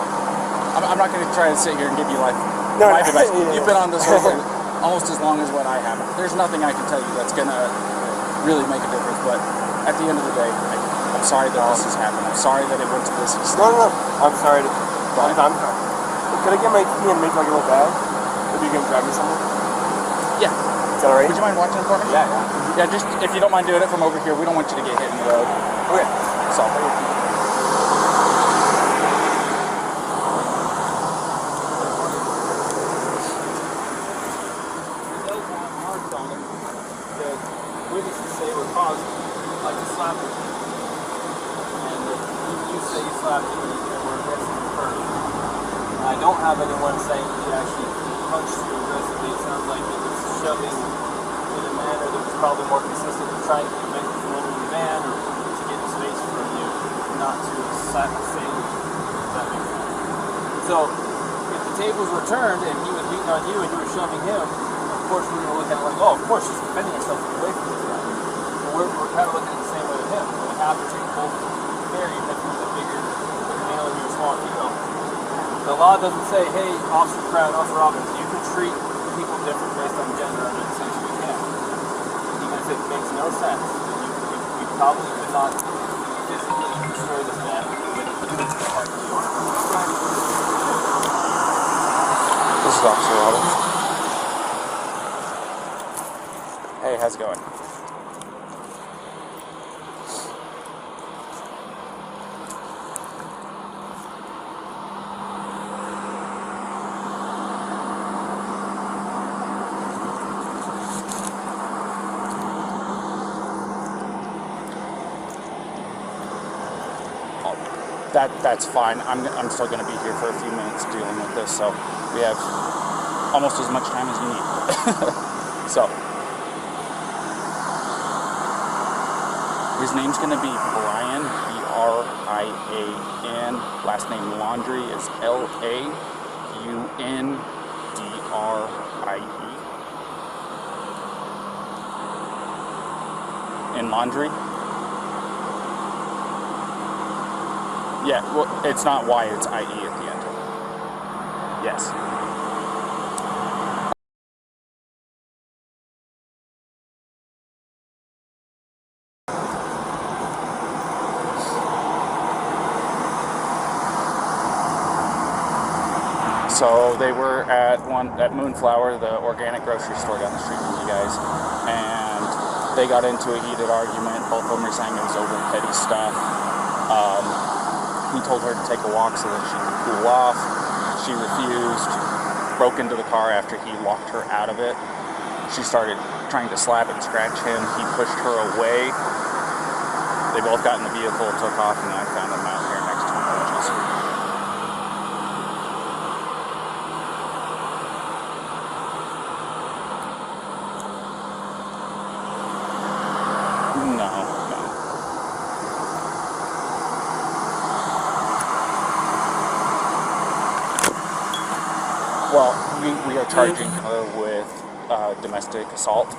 I'm not going to try to sit here and give you life No, advice. yeah. You've been on this road for almost as long as what I have. There's nothing I can tell you that's going to really make a difference. But at the end of the day, I'm sorry that this has happened. I'm sorry that it went to this extent. no. I'm sorry. I'm sorry. Could I get my key and make like a little bag? If you can grab me something? Yeah. Is that alright? Would you mind watching it for me? Yeah. Yeah, just if you don't mind doing it from over here, we don't want you to get hit in the road. Okay. So. slapped him. And you say you slapped him and we're aggressive first. I don't have anyone saying he actually punched you aggressively. It sounds like he was shoving in a manner that was probably more consistent with trying to prevent you from entering the van or to get space from you, not to slap the same. Does that make sense? So, if the tables were turned and he was beating on you and you were shoving him, of course we're going to look at it like, oh, of course she's defending herself away from this guy. But we're kind of looking at it the same way with him. We have to treat both very different, the bigger male and your small female. The law doesn't say, hey, Officer Crown, Officer Robbins, you can treat people different based on gender under the sense we can. Even if it makes no sense, you probably could not physically destroy this man with the heart of the order. This is Officer Robbins. Hey, how's it going? That's fine. I'm still going to be here for a few minutes dealing with this, so we have almost as much time as you need. So, his name's going to be Brian, B-R-I-A-N. Last name Laundrie is L-A-U-N-D-R-I-E. In Laundrie? Yeah, well, it's not Y, it's I-E at the end. Yes. So they were at Moonflower, the organic grocery store down the street from you guys, and they got into a heated argument. Both of them were saying it was over petty stuff. He told her to take a walk so that she could cool off. She refused, broke into the car after he locked her out of it. She started trying to slap and scratch him. He pushed her away. They both got in the vehicle, took off, and I found them out here next to the bushes. No. Well, we are charging her with domestic assault.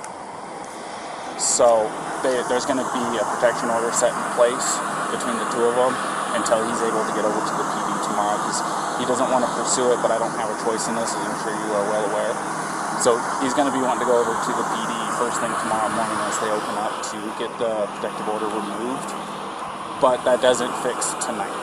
So there's going to be a protection order set in place between the two of them until he's able to get over to the PD tomorrow, because he doesn't want to pursue it, but I don't have a choice in this, as I'm sure you are well aware. So he's going to be wanting to go over to the PD first thing tomorrow morning as they open up to get the protective order removed. But that doesn't fix tonight.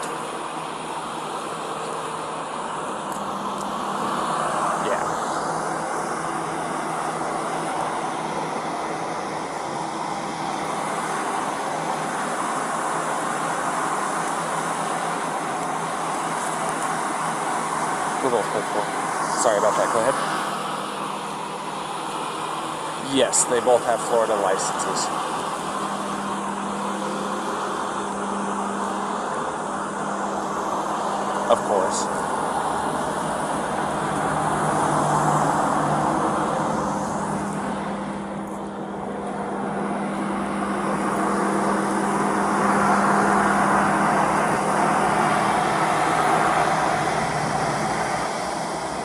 Sorry about that, go ahead. Yes, they both have Florida licenses. Of course.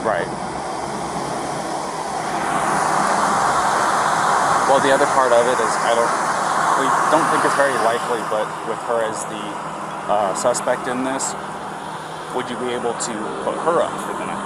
Right. Well, the other part of it is we don't think it's very likely, but with her as the suspect in this, would you be able to put her up for the night?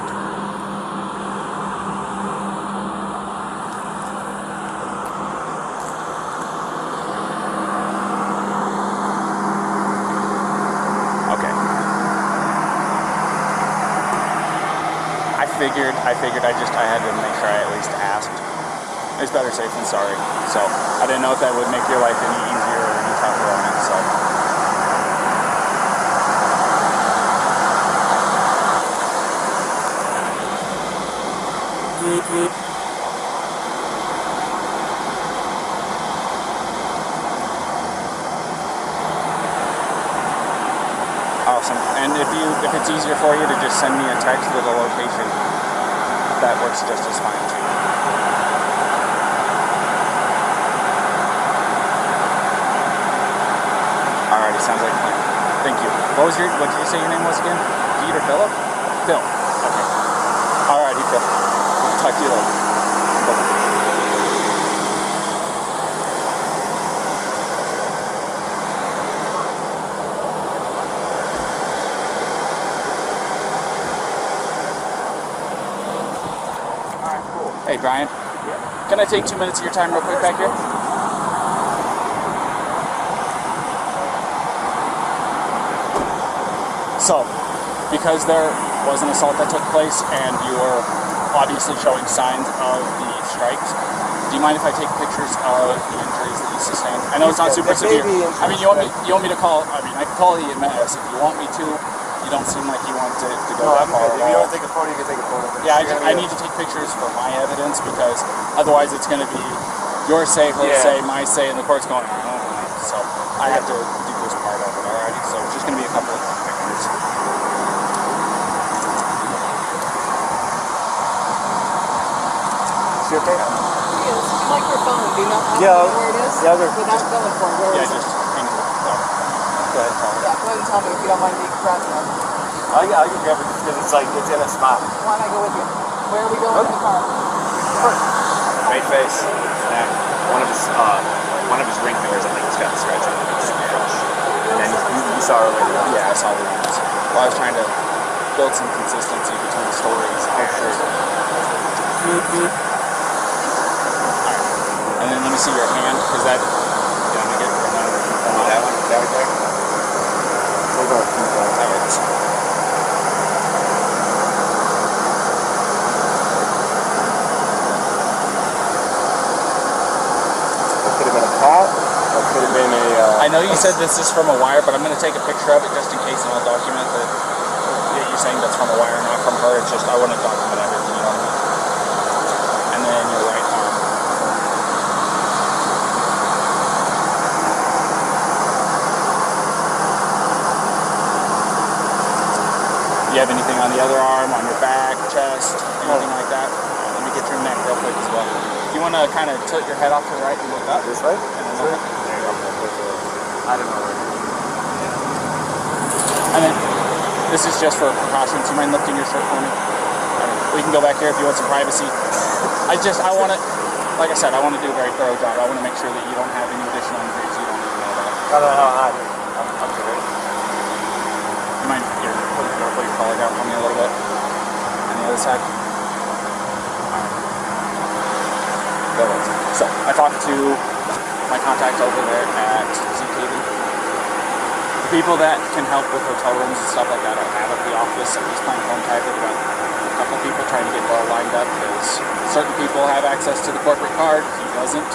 I figured I had to make sure I at least asked. It's better safe than sorry. So I didn't know if that would make your life any easier or any tougher on it. So. And if it's easier for you to just send me a text with a location, that works just as fine too. Alrighty, sounds like a plan. Thank you. What did you say your name was again? Pete or Philip? Phil. Okay. Alrighty, Phil. I'll talk to you later. Bye-bye. Hey, Brian. Yeah. Can I take 2 minutes of your time real quick back here? So, because there was an assault that took place and you were obviously showing signs of the strikes, do you mind if I take pictures of the injuries that you sustained? I know it's not super severe. I mean, you want me to call, I mean, I can call the EMS if you want me to. You don't seem like you want to go that far at all. If you want to take a photo, you can take a photo. Yeah, I need to take pictures for my evidence because otherwise it's going to be your say, her say, my say, and the court's going, oh, so I have to do this part of it, alrighty? So it's just going to be a couple of pictures. Is she okay? Yes. Like your phone, do you know where it is? Yeah, without going for it, where is it? Just hang it. Go ahead, tell me. Yeah, go ahead and tell me if you don't mind me grabbing it. I can grab it because it's like, it's in a spot. Why don't I go with you? Where are we going in the car? Right face. And one of his ring fingers, I think, has got a scratch on it. It's fresh. And then you saw earlier. Yeah, I saw the ones. Well, I was trying to build some consistency between the stories. Alright. And then let me see your hand, because that, yeah, I'm going to get that one. That right there? Could have been a pot, or could have been a... I know you said this is from a wire, but I'm going to take a picture of it just in case, and I'll document that you're saying that's from a wire, not from her. It's just I want to document everything, you know what I mean? And then your right arm. Do you have anything on the other arm, on your back, chest, anything like that? Let me get your neck real quick as well. You want to kind of tilt your head off to the right and look up? This way? And then look up. There you go. I don't know. And then, this is just for precautions. You mind lifting your shirt for me? We can go back here if you want some privacy. I want to, like I said, I want to do a very thorough job. I want to make sure that you don't have any additional injuries you don't even know about. I don't know how I'm good. You mind here, put your collar down for me a little bit? On the other side? Alright. So, I talked to my contact over there at ZTV. The people that can help with hotel rooms and stuff like that are out of the office. I'm just playing phone tag with a couple people trying to get it all lined up because certain people have access to the corporate card, he doesn't.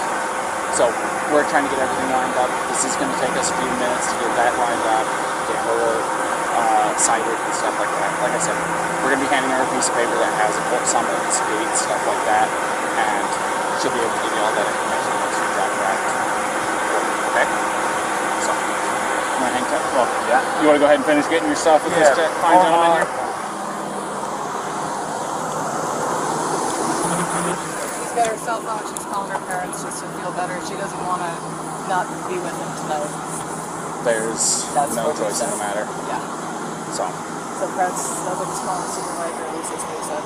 So, we're trying to get everything lined up. This is going to take us a few minutes to get that lined up, get her cited and stuff like that. Like I said, we're going to be handing her a piece of paper that has a court summons, date, stuff like that, and she'll be able to give you all that information once you drop her out. Okay? So, you want to hang tight? Well, Yeah. you want to go ahead and finish getting your stuff with this fine gentleman here? She's got her cell phone. She's calling her parents just to feel better. She doesn't want to not be with him tonight. There's no choice in the matter. Yeah. So, That's nobody's calling the supervisor, at least that's what he said.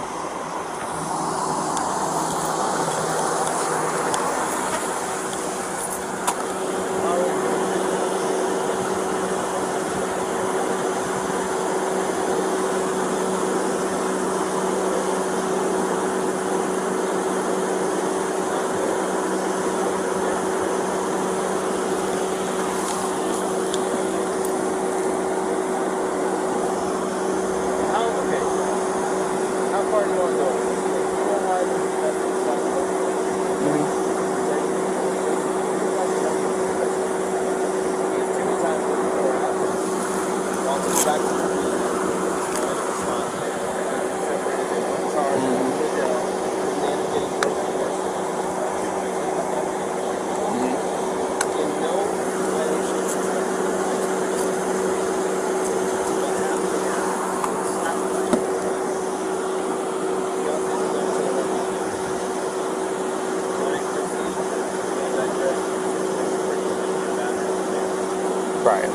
Right.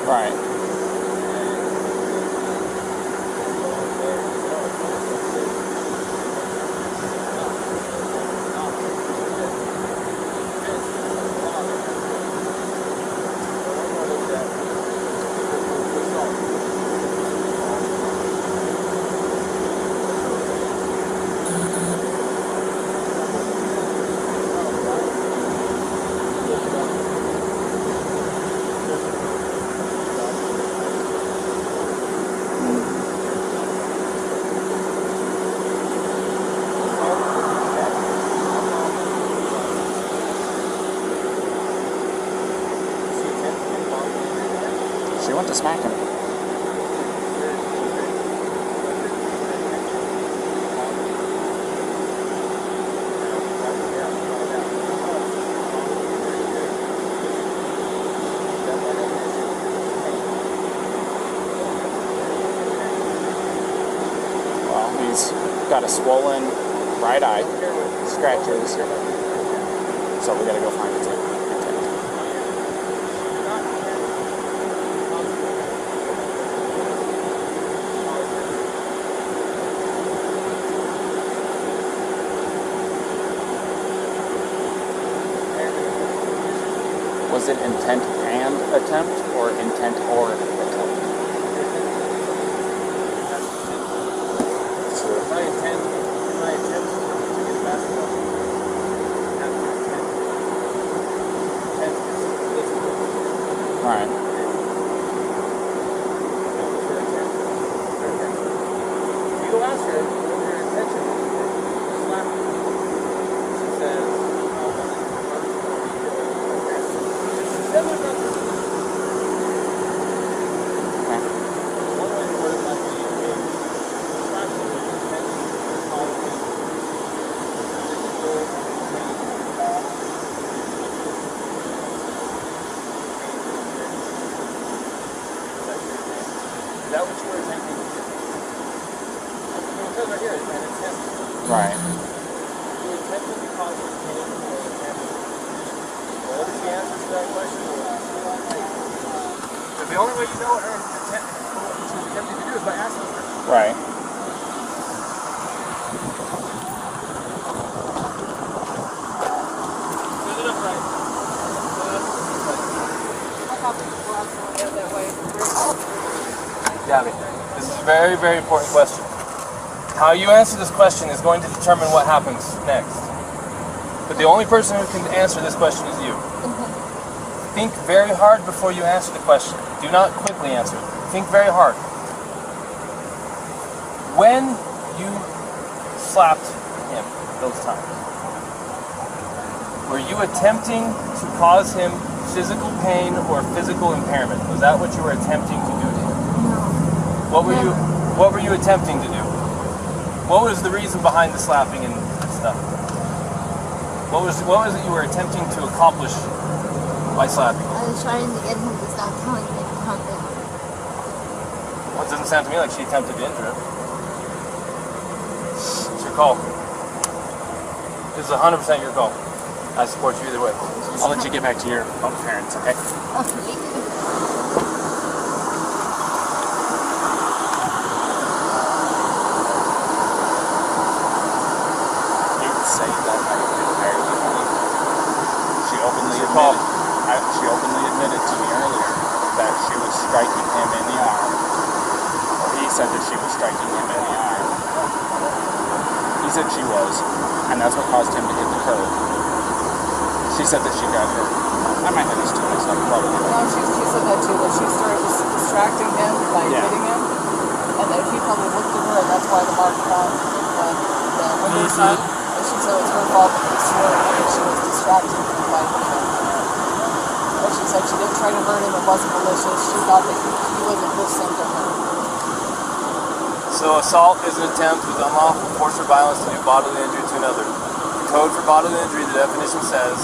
Right. She went to smack him. Well, he's got a swollen right eye, scratches, so we gotta go find it. Was it intent and attempt, or intent or attempt? My attempt to get a basketball. Alright. You go ask her what her intention is. Slap her. She says, is that what you were attempting to do? It says right here, it's an attempt. Right. You attempted to cause her pain or attempt. What is the answer to that question? Because the only way you know what her intent, what she was attempting to do is by asking her. Right. Fill it up right. Gabby, this is a very, very important question. How you answer this question is going to determine what happens next. But the only person who can answer this question is you. Think very hard before you answer the question. Do not quickly answer. Think very hard. When you slapped him those times, were you attempting to cause him physical pain or physical impairment? Was that what you were attempting to do to him? What were you attempting to do? What was the reason behind the slapping and stuff? What was it you were attempting to accomplish by slapping? I was trying to get him to stop telling me to calm down. Well, it doesn't sound to me like she attempted to injure him. It's your call. This is 100% your call. I support you either way. I'll let you get back to your own parents, okay? Okay. Say that I did entirely funny. She openly admitted to me earlier that she was striking him in the arm. Or he said that she was striking him in the arm. He said she was, and that's what caused him to hit the curb. She said that she got hurt. I might have these two mixed up, probably. No, she said that too, that she started distracting him by hitting him, and then he probably looked at her, and that's why the mark found the window side. And she said it was her fault that he swerved because she was distracting him by hitting him. And she said she didn't try to hurt him, it wasn't malicious, she thought that he wasn't listening to her. So assault is an attempt with unlawful force or violence to do bodily injury to another. The code for bodily injury, the definition says,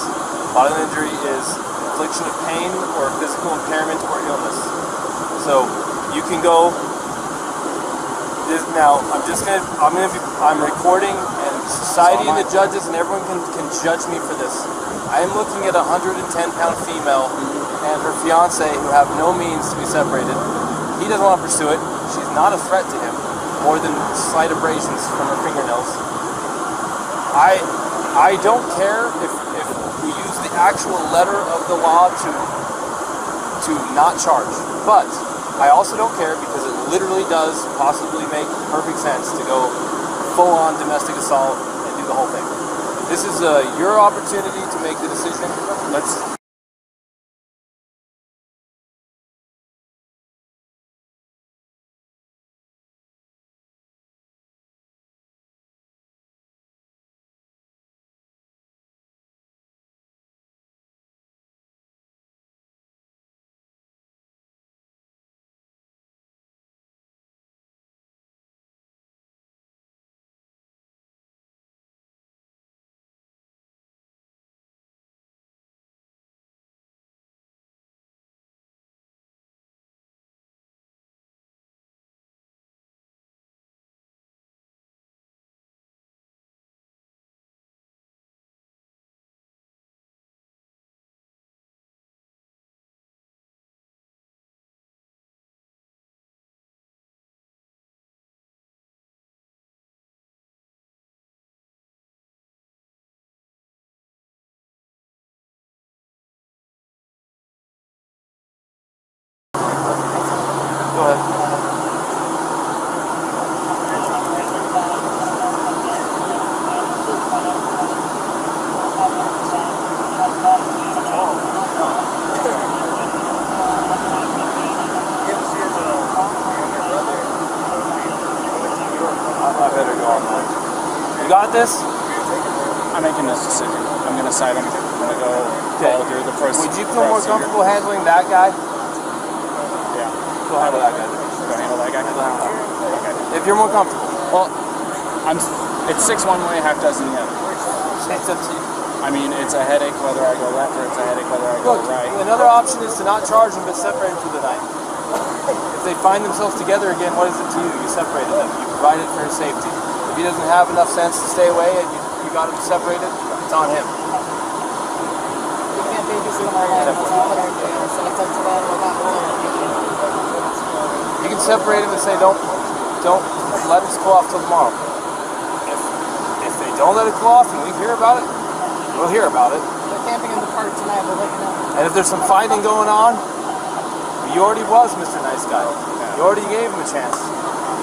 bodily injury is infliction of pain or physical impairment or illness. So you can go. Now I'm recording, and society and the judges and everyone can judge me for this. I am looking at a 110-pound female and her fiance who have no means to be separated. He doesn't want to pursue it. She's not a threat to him, more than slight abrasions from her fingernails. I don't care if we use the actual letter of the law to not charge, but I also don't care because it literally does possibly make perfect sense to go full-on domestic assault and do the whole thing. This is your opportunity to make the decision. Let's. Go ahead. I better go on that. You got this? I'm making this decision. I'm going to side him. I'm going to go follow through the first. Would you feel more comfortable handling that guy? Yeah. Go handle that guy. Go handle that guy? Okay. If you're more comfortable. Well, it's 6 one way, half dozen the other. It's up to you. I mean, it's a headache whether I go left or it's a headache whether I go Look, right. another option is to not charge them but separate them for the night. If they find themselves together again, what is it to you? You separated them. You provided for his safety. If he doesn't have enough sense to stay away and you got him separated, it's on him. We can't babysit them all night. That's not what I do. So it's up to them. We're not really. You can separate him and say, don't let us cool off till tomorrow. If they don't let it cool off and we hear about it, we'll hear about it. They're camping in the park tonight. We'll let you know. And if there's some fighting going on, you already was Mr. Nice Guy. You already gave him a chance.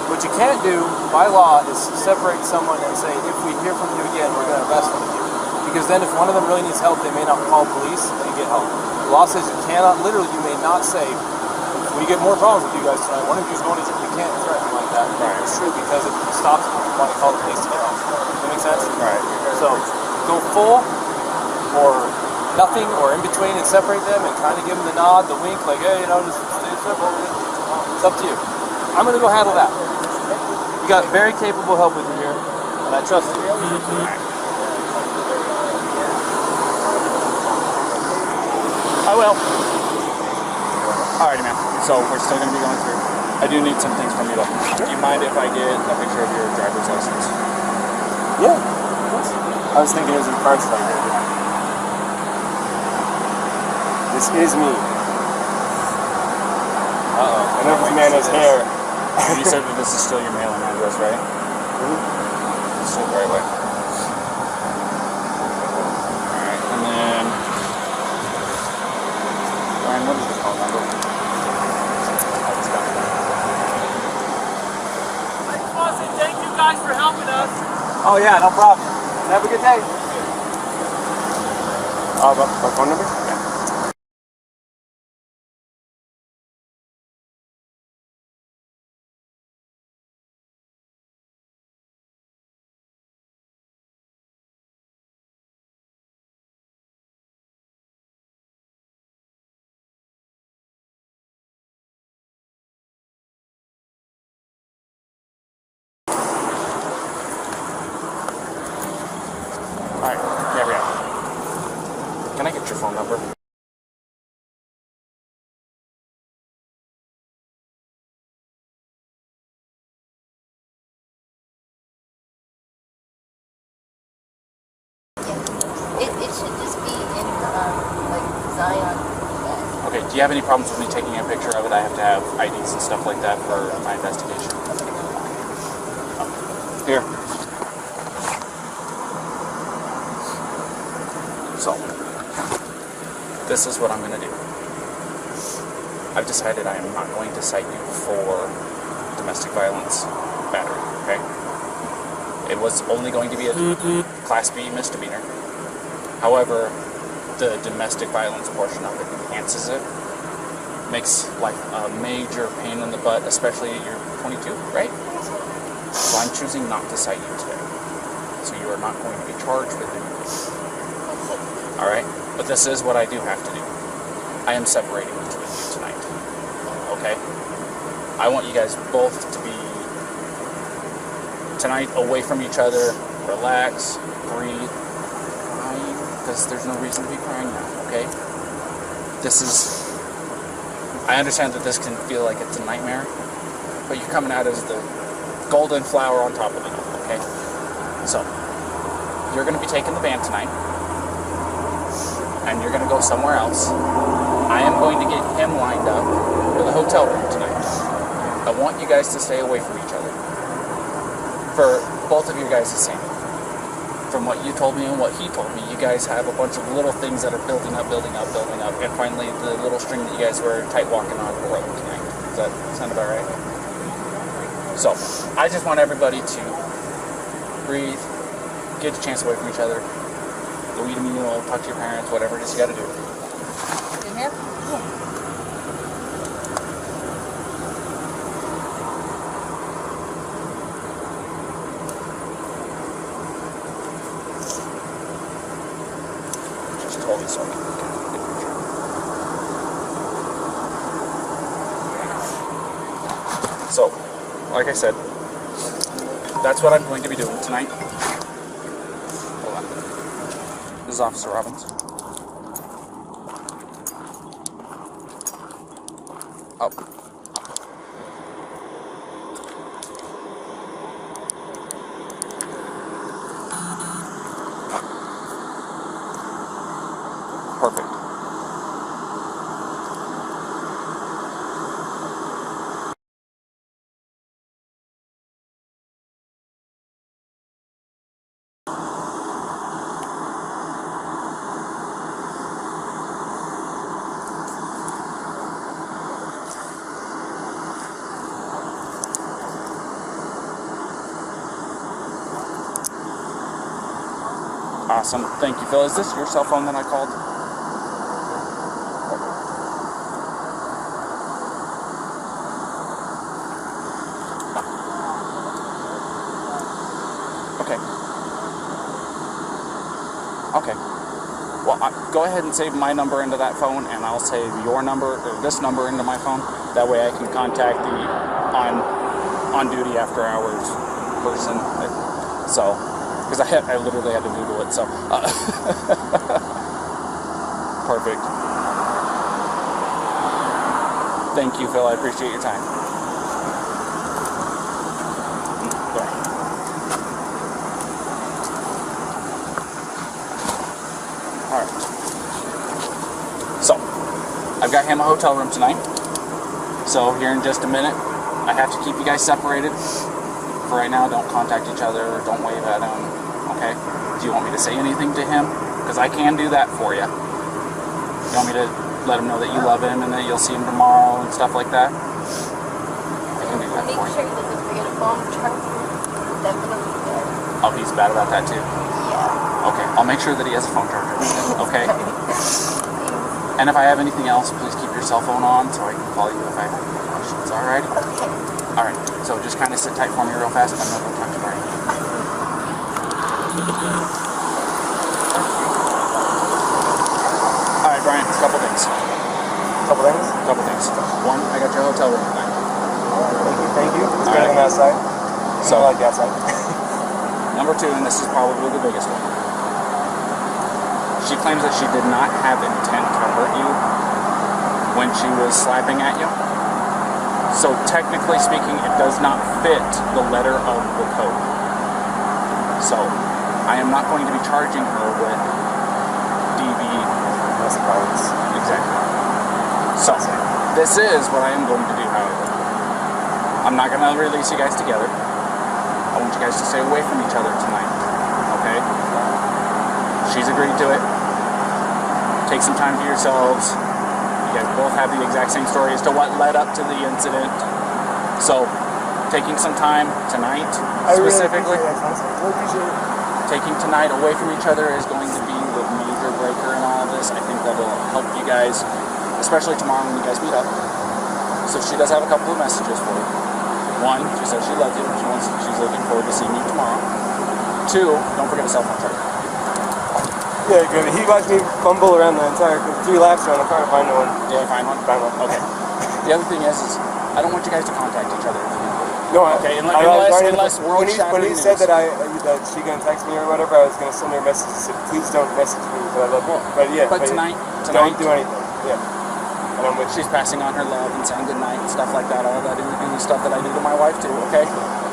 What you can't do by law is separate someone and say, if we hear from you again, we're going to arrest one of you. Because then if one of them really needs help, they may not call police and get help. The law says you cannot, literally, you may not say, we get more problems with you guys tonight. One of you is going to jail. You can't threaten like that. Right. It's true because it stops people from wanting to call the police to get help. Does that make sense? Right. So go full or nothing or in between and separate them and kind of give them the nod, the wink, like, hey, just stay separate. It's up to you. I'm going to go handle that. You got very capable help with you here, and I trust you. I will. Alrighty, man. So we're still going to be going through. I do need some things from you, though. Do you mind if I get a picture of your driver's license? Yeah. I was thinking it was in parts like that. This is me. Uh-oh. I know this man has hair. You said that this is still your mailing address, right? Mm-hmm. Still the right way. Alright, and then... Ryan, what is the phone number? I just want to say thank you guys for helping us. Oh yeah, no problem. Have a good day. My phone number? Yeah. Alright, there we go. Can I get your phone number? Do you have any problems with me taking a picture of it? I have to have IDs and stuff like that for my investigation. Here. So, this is what I'm going to do. I've decided I am not going to cite you for domestic violence battery, okay? It was only going to be a Class B misdemeanor. However, the domestic violence portion of it enhances it. Makes life a major pain in the butt, especially you're 22, right? So I'm choosing not to cite you today. So you are not going to be charged with anything. Alright? But this is what I do have to do. I am separating the two of you tonight. Okay? I want you guys both to be tonight away from each other, relax, breathe, crying, because there's no reason to be crying now, okay? This is, I understand that this can feel like it's a nightmare, but you're coming out as the golden flower on top of it, okay? So, you're going to be taking the van tonight, and you're going to go somewhere else. I am going to get him lined up with a hotel room tonight. I want you guys to stay away from each other. For both of you guys the same. From what you told me and what he told me, you guys have a bunch of little things that are building up, and finally the little string that you guys were tight walking on broke tonight. Does that sound about right? So, I just want everybody to breathe, get a chance away from each other, go eat a meal, talk to your parents, whatever it is you gotta do. In here? Just told me so. I can get a picture. So, like I said, that's what I'm going to be doing tonight. Hold on. This is Officer Robbins. Oh. Perfect. Awesome. Thank you, Phil. Is this your cell phone that I called? Okay. Okay. Well, go ahead and save my number into that phone, and I'll save your number, or this number, into my phone. That way I can contact the on-duty after-hours person. So, because I literally had to Google it, so. Perfect. Thank you, Phil. I appreciate your time. Go ahead. Alright. So, I've got him a hotel room tonight. So, here in just a minute, I have to keep you guys separated. For right now, don't contact each other, don't wave at him, okay? Do you want me to say anything to him? Because I can do that for you. You want me to let him know that you love him and that you'll see him tomorrow and stuff like that? I can do that Make for sure you. he doesn't forget a phone charger. Definitely there. Oh, he's bad about that too? Yeah. Okay, I'll make sure that he has a phone charger, okay? And if I have anything else, please keep your cell phone on so I can call you if I have any questions, alright? Okay. Alright, so just kind of sit tight for me real fast. I'm going to go talk to Brian. Alright, Brian, a couple things. Couple things. One, I got your hotel room tonight. Thank you. It's All better right. than outside. So, I like the outside. number two, and this is probably the biggest one. She claims that she did not have intent to hurt you when she was slapping at you. So technically speaking, it does not fit the letter of the code. So I am not going to be charging her with DV. Domestic violence. Exactly. So, this is what I am going to do, however. I'm not going to release you guys together. I want you guys to stay away from each other tonight, okay? She's agreed to it. Take some time for yourselves. You guys both have the exact same story as to what led up to the incident. So, taking some time tonight, specifically, taking tonight away from each other is going to be the major breaker in all of this. I think that'll help you guys, especially tomorrow when you guys meet up. So she does have a couple of messages for you. One, she says she loves you. She's looking forward to seeing you tomorrow. Two, don't forget a cell phone charger. Yeah, good. He watched me fumble around the entire 3 laps around the car to find one. Did you find one? Find one. Okay. The other thing is I don't want you guys to contact each other. No, okay, unless when he said that she gonna text me or whatever, I was gonna send her a message that said, please don't message me, but I love you. But yeah, but tonight, don't do anything. Yeah. And I'm with she's passing on her love and saying goodnight and stuff like that. All that is stuff that I do to my wife too. Okay,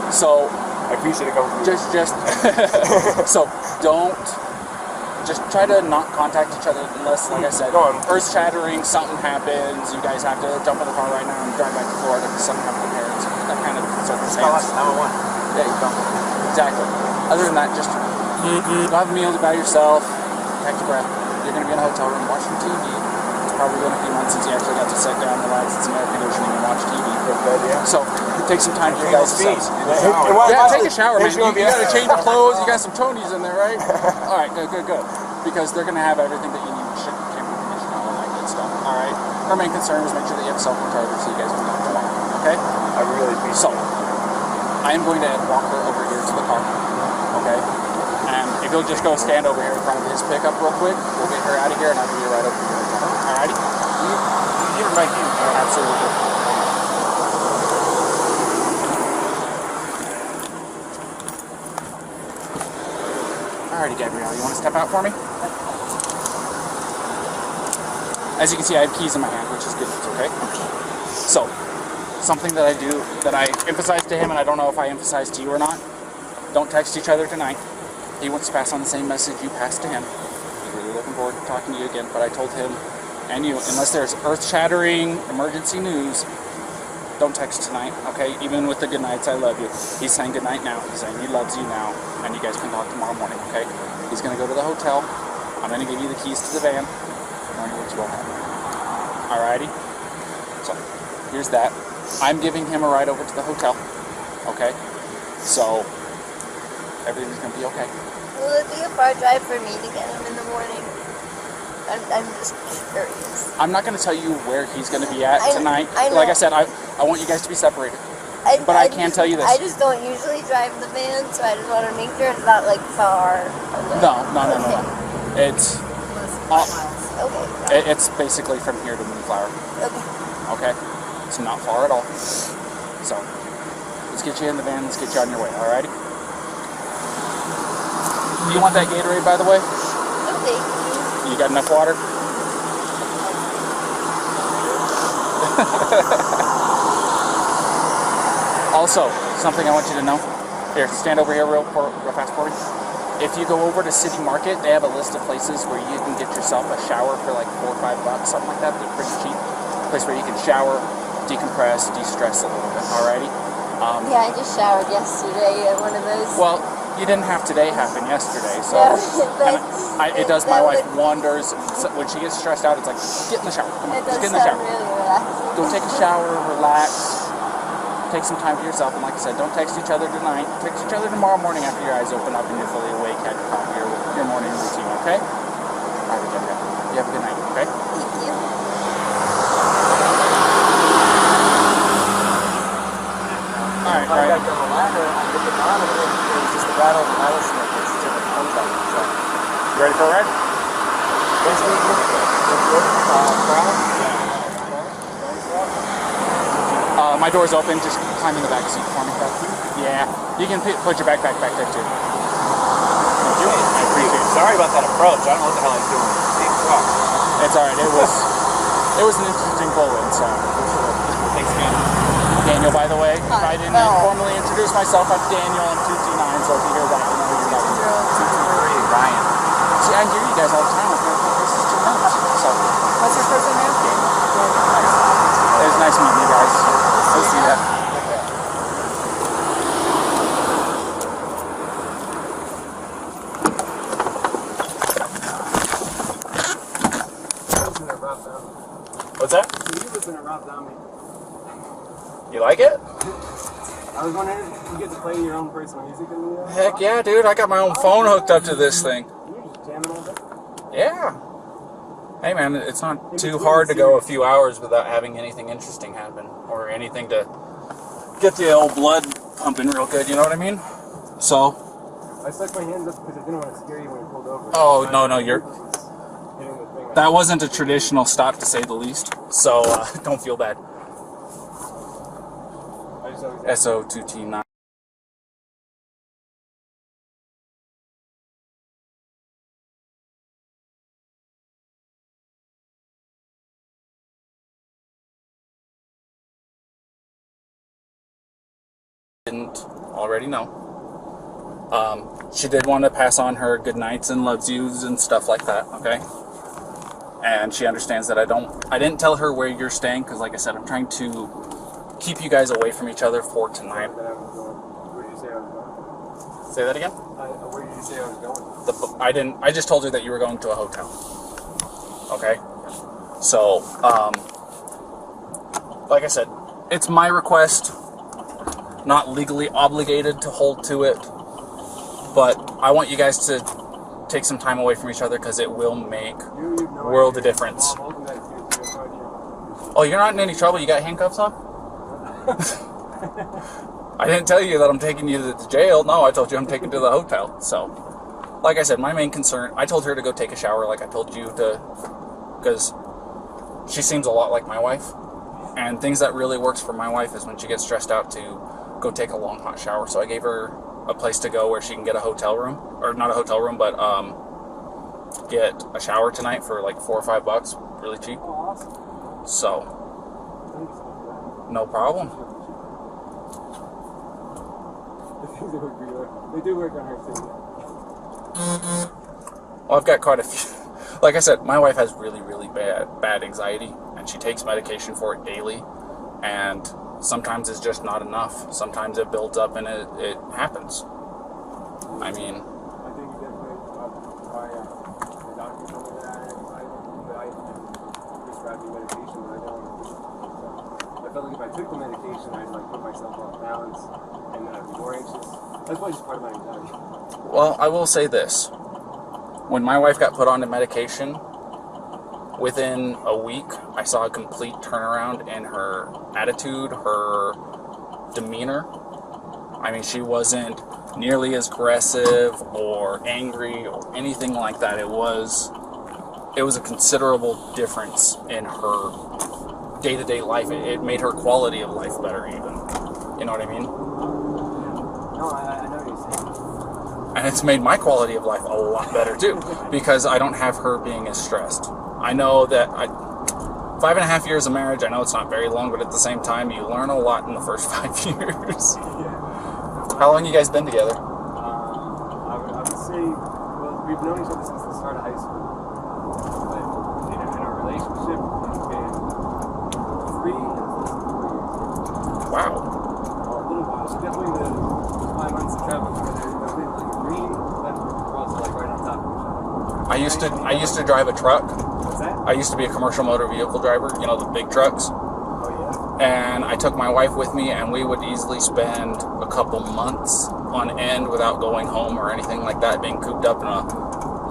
so I appreciate it coming from you. Just so don't. Just try to not contact each other unless, like I said, earth shattering, something happens, you guys have to jump in the car right now and drive back to Florida because something happened to parents, that kind of circumstance. Yeah, exactly. Other than that, just go have a meal by yourself, catch your breath. You're going to be in a hotel room watching TV. It's probably been a few months since you actually got to sit down, relax, and some air conditioning and watch TV. So take some time for your guys' selves. Yeah, take a shower, man. You got to change your clothes. You got some chonies in there, right? All right, good. Because they're going to have everything that you need. Camping condition, all that good stuff. All right. Our main concern is make sure that you have a cell phone charger so you guys can talk tomorrow. Okay? I really appreciate it. So, I am going to walk her over here to the car. Okay? And if you'll just go stand over here in front of his pickup real quick, we'll get her out of here and I'll be right over here. All righty? Give her my key. Absolutely. Alrighty, Gabrielle, you want to step out for me? As you can see, I have keys in my hand, which is good, okay? So, something that I do, that I emphasize to him, and I don't know if I emphasize to you or not, don't text each other tonight. He wants to pass on the same message you passed to him. He's really looking forward to talking to you again, but I told him, and you, unless there's earth-shattering emergency news, don't text tonight, okay? Even with the good nights, I love you. He's saying good night now. He's saying he loves you now, and you guys can talk tomorrow morning, okay? He's going to go to the hotel. I'm going to give you the keys to the van. I'm going to let you go home. Alrighty? So, here's that. I'm giving him a ride over to the hotel, okay? So, everything's going to be okay. Will it be a far drive for me to get him in the morning? I'm just curious. I'm not going to tell you where he's going to be at tonight. I know. Like I said, I want you guys to be separated. But I can tell you this. I just don't usually drive the van, so I just want to make sure it's not like far away. No. It's Okay. it's basically from here to Moonflower. Okay. Okay? It's not far at all. So, let's get you in the van. Let's get you on your way. Alrighty? Do you want that Gatorade, by the way? Okay. You got enough water? Also, something I want you to know. Here, stand over here real fast for me. If you go over to City Market, they have a list of places where you can get yourself a shower for like $4 or $5, something like that. They're pretty cheap. A place where you can shower, decompress, de-stress a little bit. Alrighty? Yeah, I just showered yesterday at one of those. Well, you didn't have today happen yesterday, so it does my wife wonders. So when she gets stressed out, it's like, get in the shower. Come on, just get in the shower. Really relaxing. Go take a shower, relax, take some time for yourself, and like I said, don't text each other tonight. Text each other tomorrow morning after your eyes open up and you're fully awake, had your coffee or your morning routine, okay? All right, Gabrielle. You have a good night, okay? Thank you. All right. I got the ladder, I hit the bottom of it, it was just the rattle of the metal snake, it's just a contact. So, You ready for a ride? basically, My door's open. Just climb in the back seat for me. Yeah. You can put your backpack back there too. Thank you. I appreciate it. Sorry about that approach. I don't know what the hell I was doing. It's all right. It was an interesting pull-in. So. Thanks, man. Daniel, by the way, if I didn't formally introduce myself, I'm Daniel. I'm 229. So if you hear that, you know who you're talking to. 223, Ryan. See, I hear you guys all the time. This is too much. So, What's your first name? it was nice meeting you guys. We'll see ya. What's that? You listen to Rob Zombie. You like it? I was wondering if you get to play your own personal music in the Heck yeah, dude. I got my own phone hooked up to this thing. You're just jamming all day. Yeah. Hey, man, it's not too hard to go a few hours without having anything interesting happen or anything to get the old blood pumping real good, you know what I mean? So. I stuck my hands up because I didn't want to scare you when you pulled over. Oh, no, you're... That wasn't a traditional stop, to say the least. So, don't feel bad. SO2T9. Didn't already know. She did want to pass on her good nights and loves yous and stuff like that, okay? And she understands that I didn't tell her where you're staying because, like I said, I'm trying to keep you guys away from each other for tonight. Where did you say I was going? Say that again? Where did you say I was going? I just told her that you were going to a hotel. Okay? So, like I said, it's my request, not legally obligated to hold to it, but I want you guys to take some time away from each other because it will make world of difference. Oh, you're not in any trouble? You got handcuffs on? I didn't tell you that I'm taking you to the jail. No, I told you I'm taking you to the hotel. So, like I said, my main concern, I told her to go take a shower like I told you to, because she seems a lot like my wife. And things that really works for my wife is when she gets stressed out to go take a long hot shower. So I gave her a place to go where she can get a hotel room, or not a hotel room, but get a shower tonight for like $4 or $5, really cheap. So, no problem. They do work on her too. Well, I've got quite a few. Like I said, my wife has really, really bad anxiety, and she takes medication for it daily, and sometimes it's just not enough. Sometimes it builds up and it happens. I mean, I think you definitely, the doctor told me that I had anxiety, but I prescribed me medication, but I don't want to. I felt like if I took the medication, I'd like put myself off balance, and then I'd be more anxious. That's probably just part of my anxiety. well, I will say this. When my wife got put on the medication, within a week, I saw a complete turnaround in her attitude, her demeanor. I mean, she wasn't nearly as aggressive or angry or anything like that. It was a considerable difference in her day-to-day life. It made her quality of life better even. You know what I mean? No, I know what you're saying. And it's made my quality of life a lot better too, because I don't have her being as stressed. I know that 5.5 years of marriage, I know it's not very long, but at the same time, you learn a lot in the first 5 years. How long you guys been together? I would say, well, we've known each other since the start of high school. But in a relationship, it's been 3 years. Wow. A little while. So definitely the 5 months of travel together. It's been like a green, but we're also like right on top of each other. I used to drive a truck. What's that? I used to be a commercial motor vehicle driver, you know, the big trucks. Oh, And I took my wife with me, and we would easily spend a couple months on end without going home or anything like that, being cooped up in a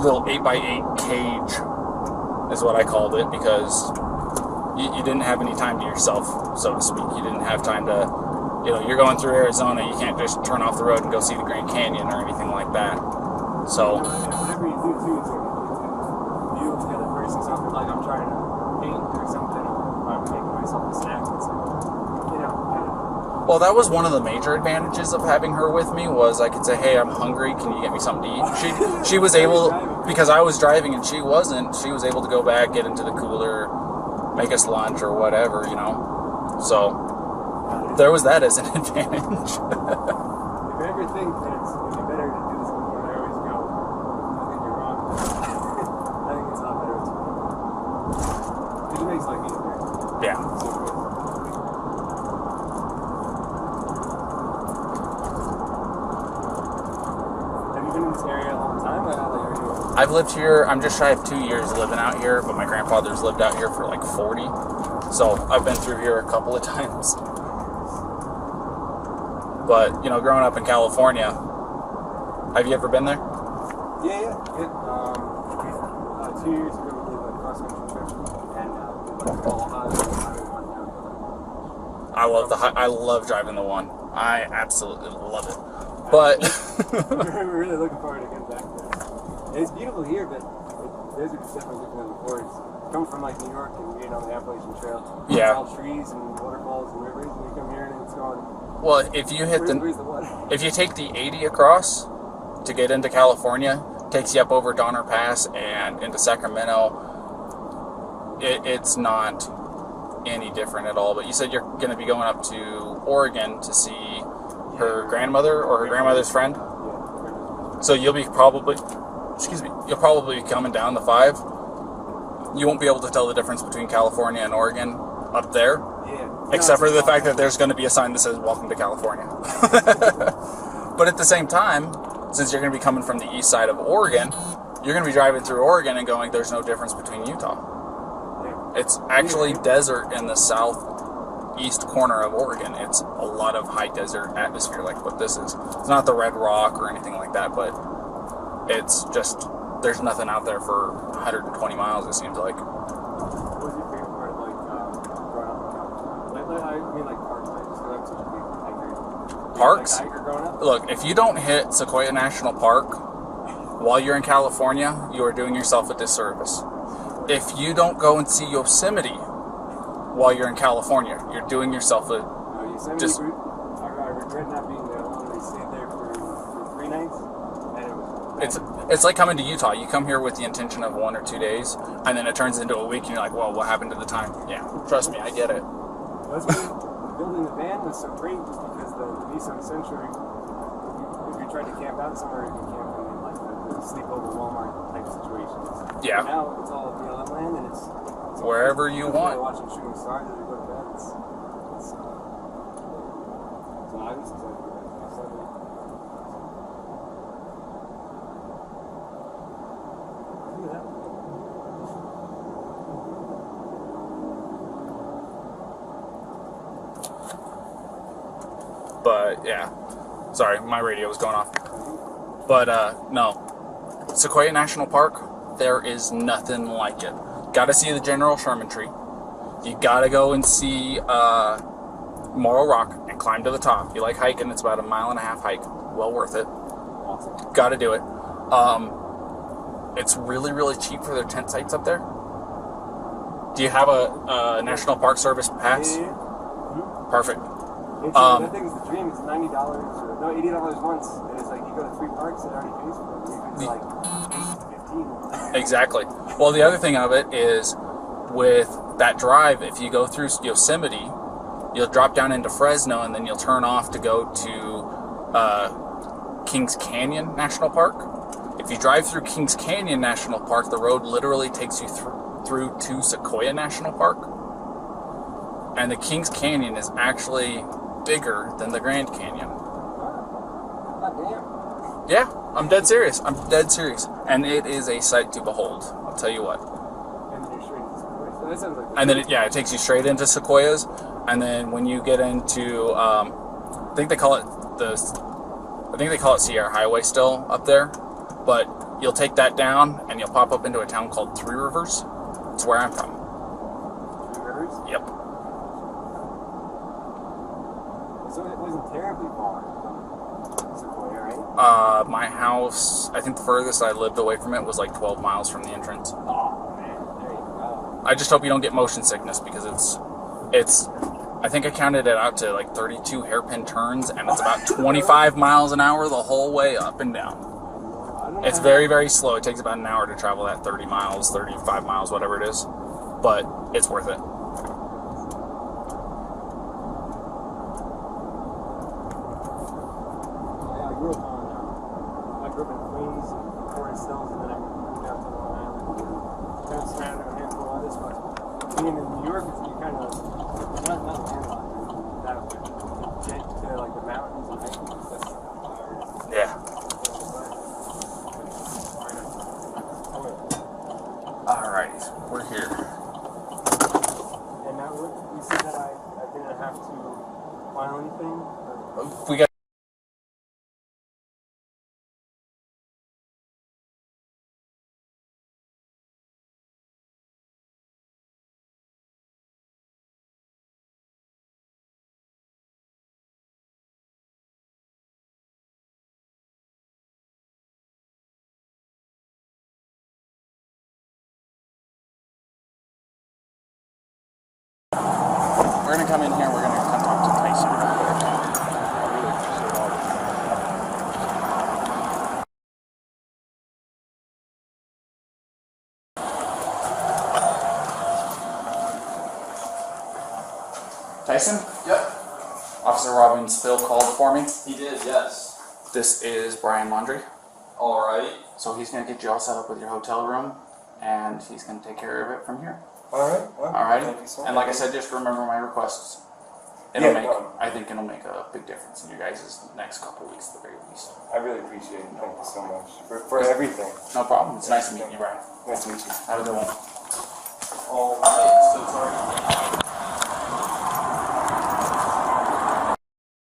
little 8x8 cage, is what I called it, because you didn't have any time to yourself, so to speak. You didn't have time to, you know, you're going through Arizona, you can't just turn off the road and go see the Grand Canyon or anything like that. So, whatever you do too, it's you with the other person, something like I'm trying to paint or something, or I'm making myself a snack. It's like, you know. well, that was one of the major advantages of having her with me, was I could say, hey, I'm hungry, can you get me something to eat? She was able, because I was driving and she wasn't, she was able to go back, get into the cooler, make us lunch or whatever, you know. So, there was that as an advantage. If you ever think that it'd be better to do this before I always go, I think you're wrong. I think it's a lot better. I've lived here, I'm just shy of 2 years living out here, but my grandfather's lived out here for like 40. So I've been through here a couple of times. But, you know, growing up in California, have you ever been there? Yeah. 2 years ago, we did a cross-country trip, and I love driving the one. I absolutely love it. But we're really looking forward to getting back there. It's beautiful here, but there's definitely different than before. It's coming from like New York and being on the Appalachian Trail. Yeah. It's all trees and waterfalls and rivers, and you come here and it's going. well, if you hit Where's the water? if you take the 80 across to get into California, takes you up over Donner Pass and into Sacramento. It's not any different at all. But you said you're going to be going up to Oregon to see her grandmother or her grandmother's friend. So you'll be probably, you'll probably be coming down the 5. You won't be able to tell the difference between California and Oregon up there. Yeah. Except for the fact that there's going to be a sign that says "Welcome to California." But at the same time, since you're going to be coming from the east side of Oregon, you're going to be driving through Oregon and going, "There's no difference between Utah." It's actually desert in the southeast corner of Oregon. It's a lot of high desert atmosphere like what this is. It's not the Red Rock or anything like that, but it's just, there's nothing out there for 120 miles, it seems like. What was your favorite part of like growing up in California? I mean like parks, like just because I'm such a big hiker. Parks? Like hiker growing up? Look, if you don't hit Sequoia National Park while you're in California, you are doing yourself a disservice. If you don't go and see Yosemite while you're in California, you're doing yourself a Yosemite, I regret not being there. We stayed there for 3 nights, and it was. It's like coming to Utah. You come here with the intention of 1 or 2 days, and then it turns into a week, and you're like, "Well, what happened to the time?" Yeah, trust me, I get it. That's why building the van was so great, just because the Nissan Sentra, if you tried to camp out somewhere, you can camp in like the sleepover Walmart type situations. Yeah. Now it's all BLM land, and it's Wherever you want. Watching shooting stars as we go to bed. So I was excited to go to Yosemite. Look at that. But yeah, sorry, my radio was going off. But no, Sequoia National Park, there is nothing like it. Gotta see the General Sherman tree. You gotta go and see Morro Rock and climb to the top. If you like hiking, it's about a 1.5 mile hike. Well worth it. Awesome. Gotta do it. It's really, really cheap for their tent sites up there. Do you have a National Park Service pass? Yeah. Perfect. It's, that thing's the dream. It's $90 or no, $80 once. And it's like you go to 3 parks, it already pays for it. It's like 8 to 15. Exactly. Well, the other thing of it is with that drive, if you go through Yosemite, you'll drop down into Fresno and then you'll turn off to go to Kings Canyon National Park. If you drive through Kings Canyon National Park, the road literally takes you through to Sequoia National Park. And the Kings Canyon is actually bigger than the Grand Canyon. God damn. Yeah, I'm dead serious. And it is a sight to behold. I'll tell you what. And then you're straight into Sequoia. So that sounds like And then it takes you straight into Sequoias. And then when you get into, I think they call it Sierra Highway still up there. But you'll take that down and you'll pop up into a town called Three Rivers. It's where I'm from. Three Rivers? Yep. So it wasn't terribly far from Sequoia, right? My house, I think the furthest I lived away from it was like 12 miles from the entrance. Oh, man. There you go. I just hope you don't get motion sickness because it's I think I counted it out to like 32 hairpin turns and it's about 25 miles an hour the whole way up and down. It's very, very slow. It takes about an hour to travel that 30 miles, 35 miles, whatever it is. But it's worth it. I grew up in Queens and Forest Hills, and then I moved out to Long Island and kind of surrounded a handful of other spots. Being in New York, you kind of not landlocked, that way. To get to like the mountains and hiking, that's Yeah. Alrighty, we're here. And now, you said that I didn't have to file anything? We got. We're gonna come in here. We're gonna come talk to Tyson real quick. Tyson? Yep. Officer Robbins Phil called for me. He did, yes. This is Brian Laundrie. Alright. So he's gonna get you all set up with your hotel room, and he's gonna take care of it from here. Alright. Well, Alrighty? thank you so And much. like I said, just remember my requests. I think it'll make a big difference in you guys' next couple weeks at the very least. I really appreciate it. Thank you so much for everything. No problem. It's nice to meet you, Brian. Nice to meet you. Have a good one. Alright.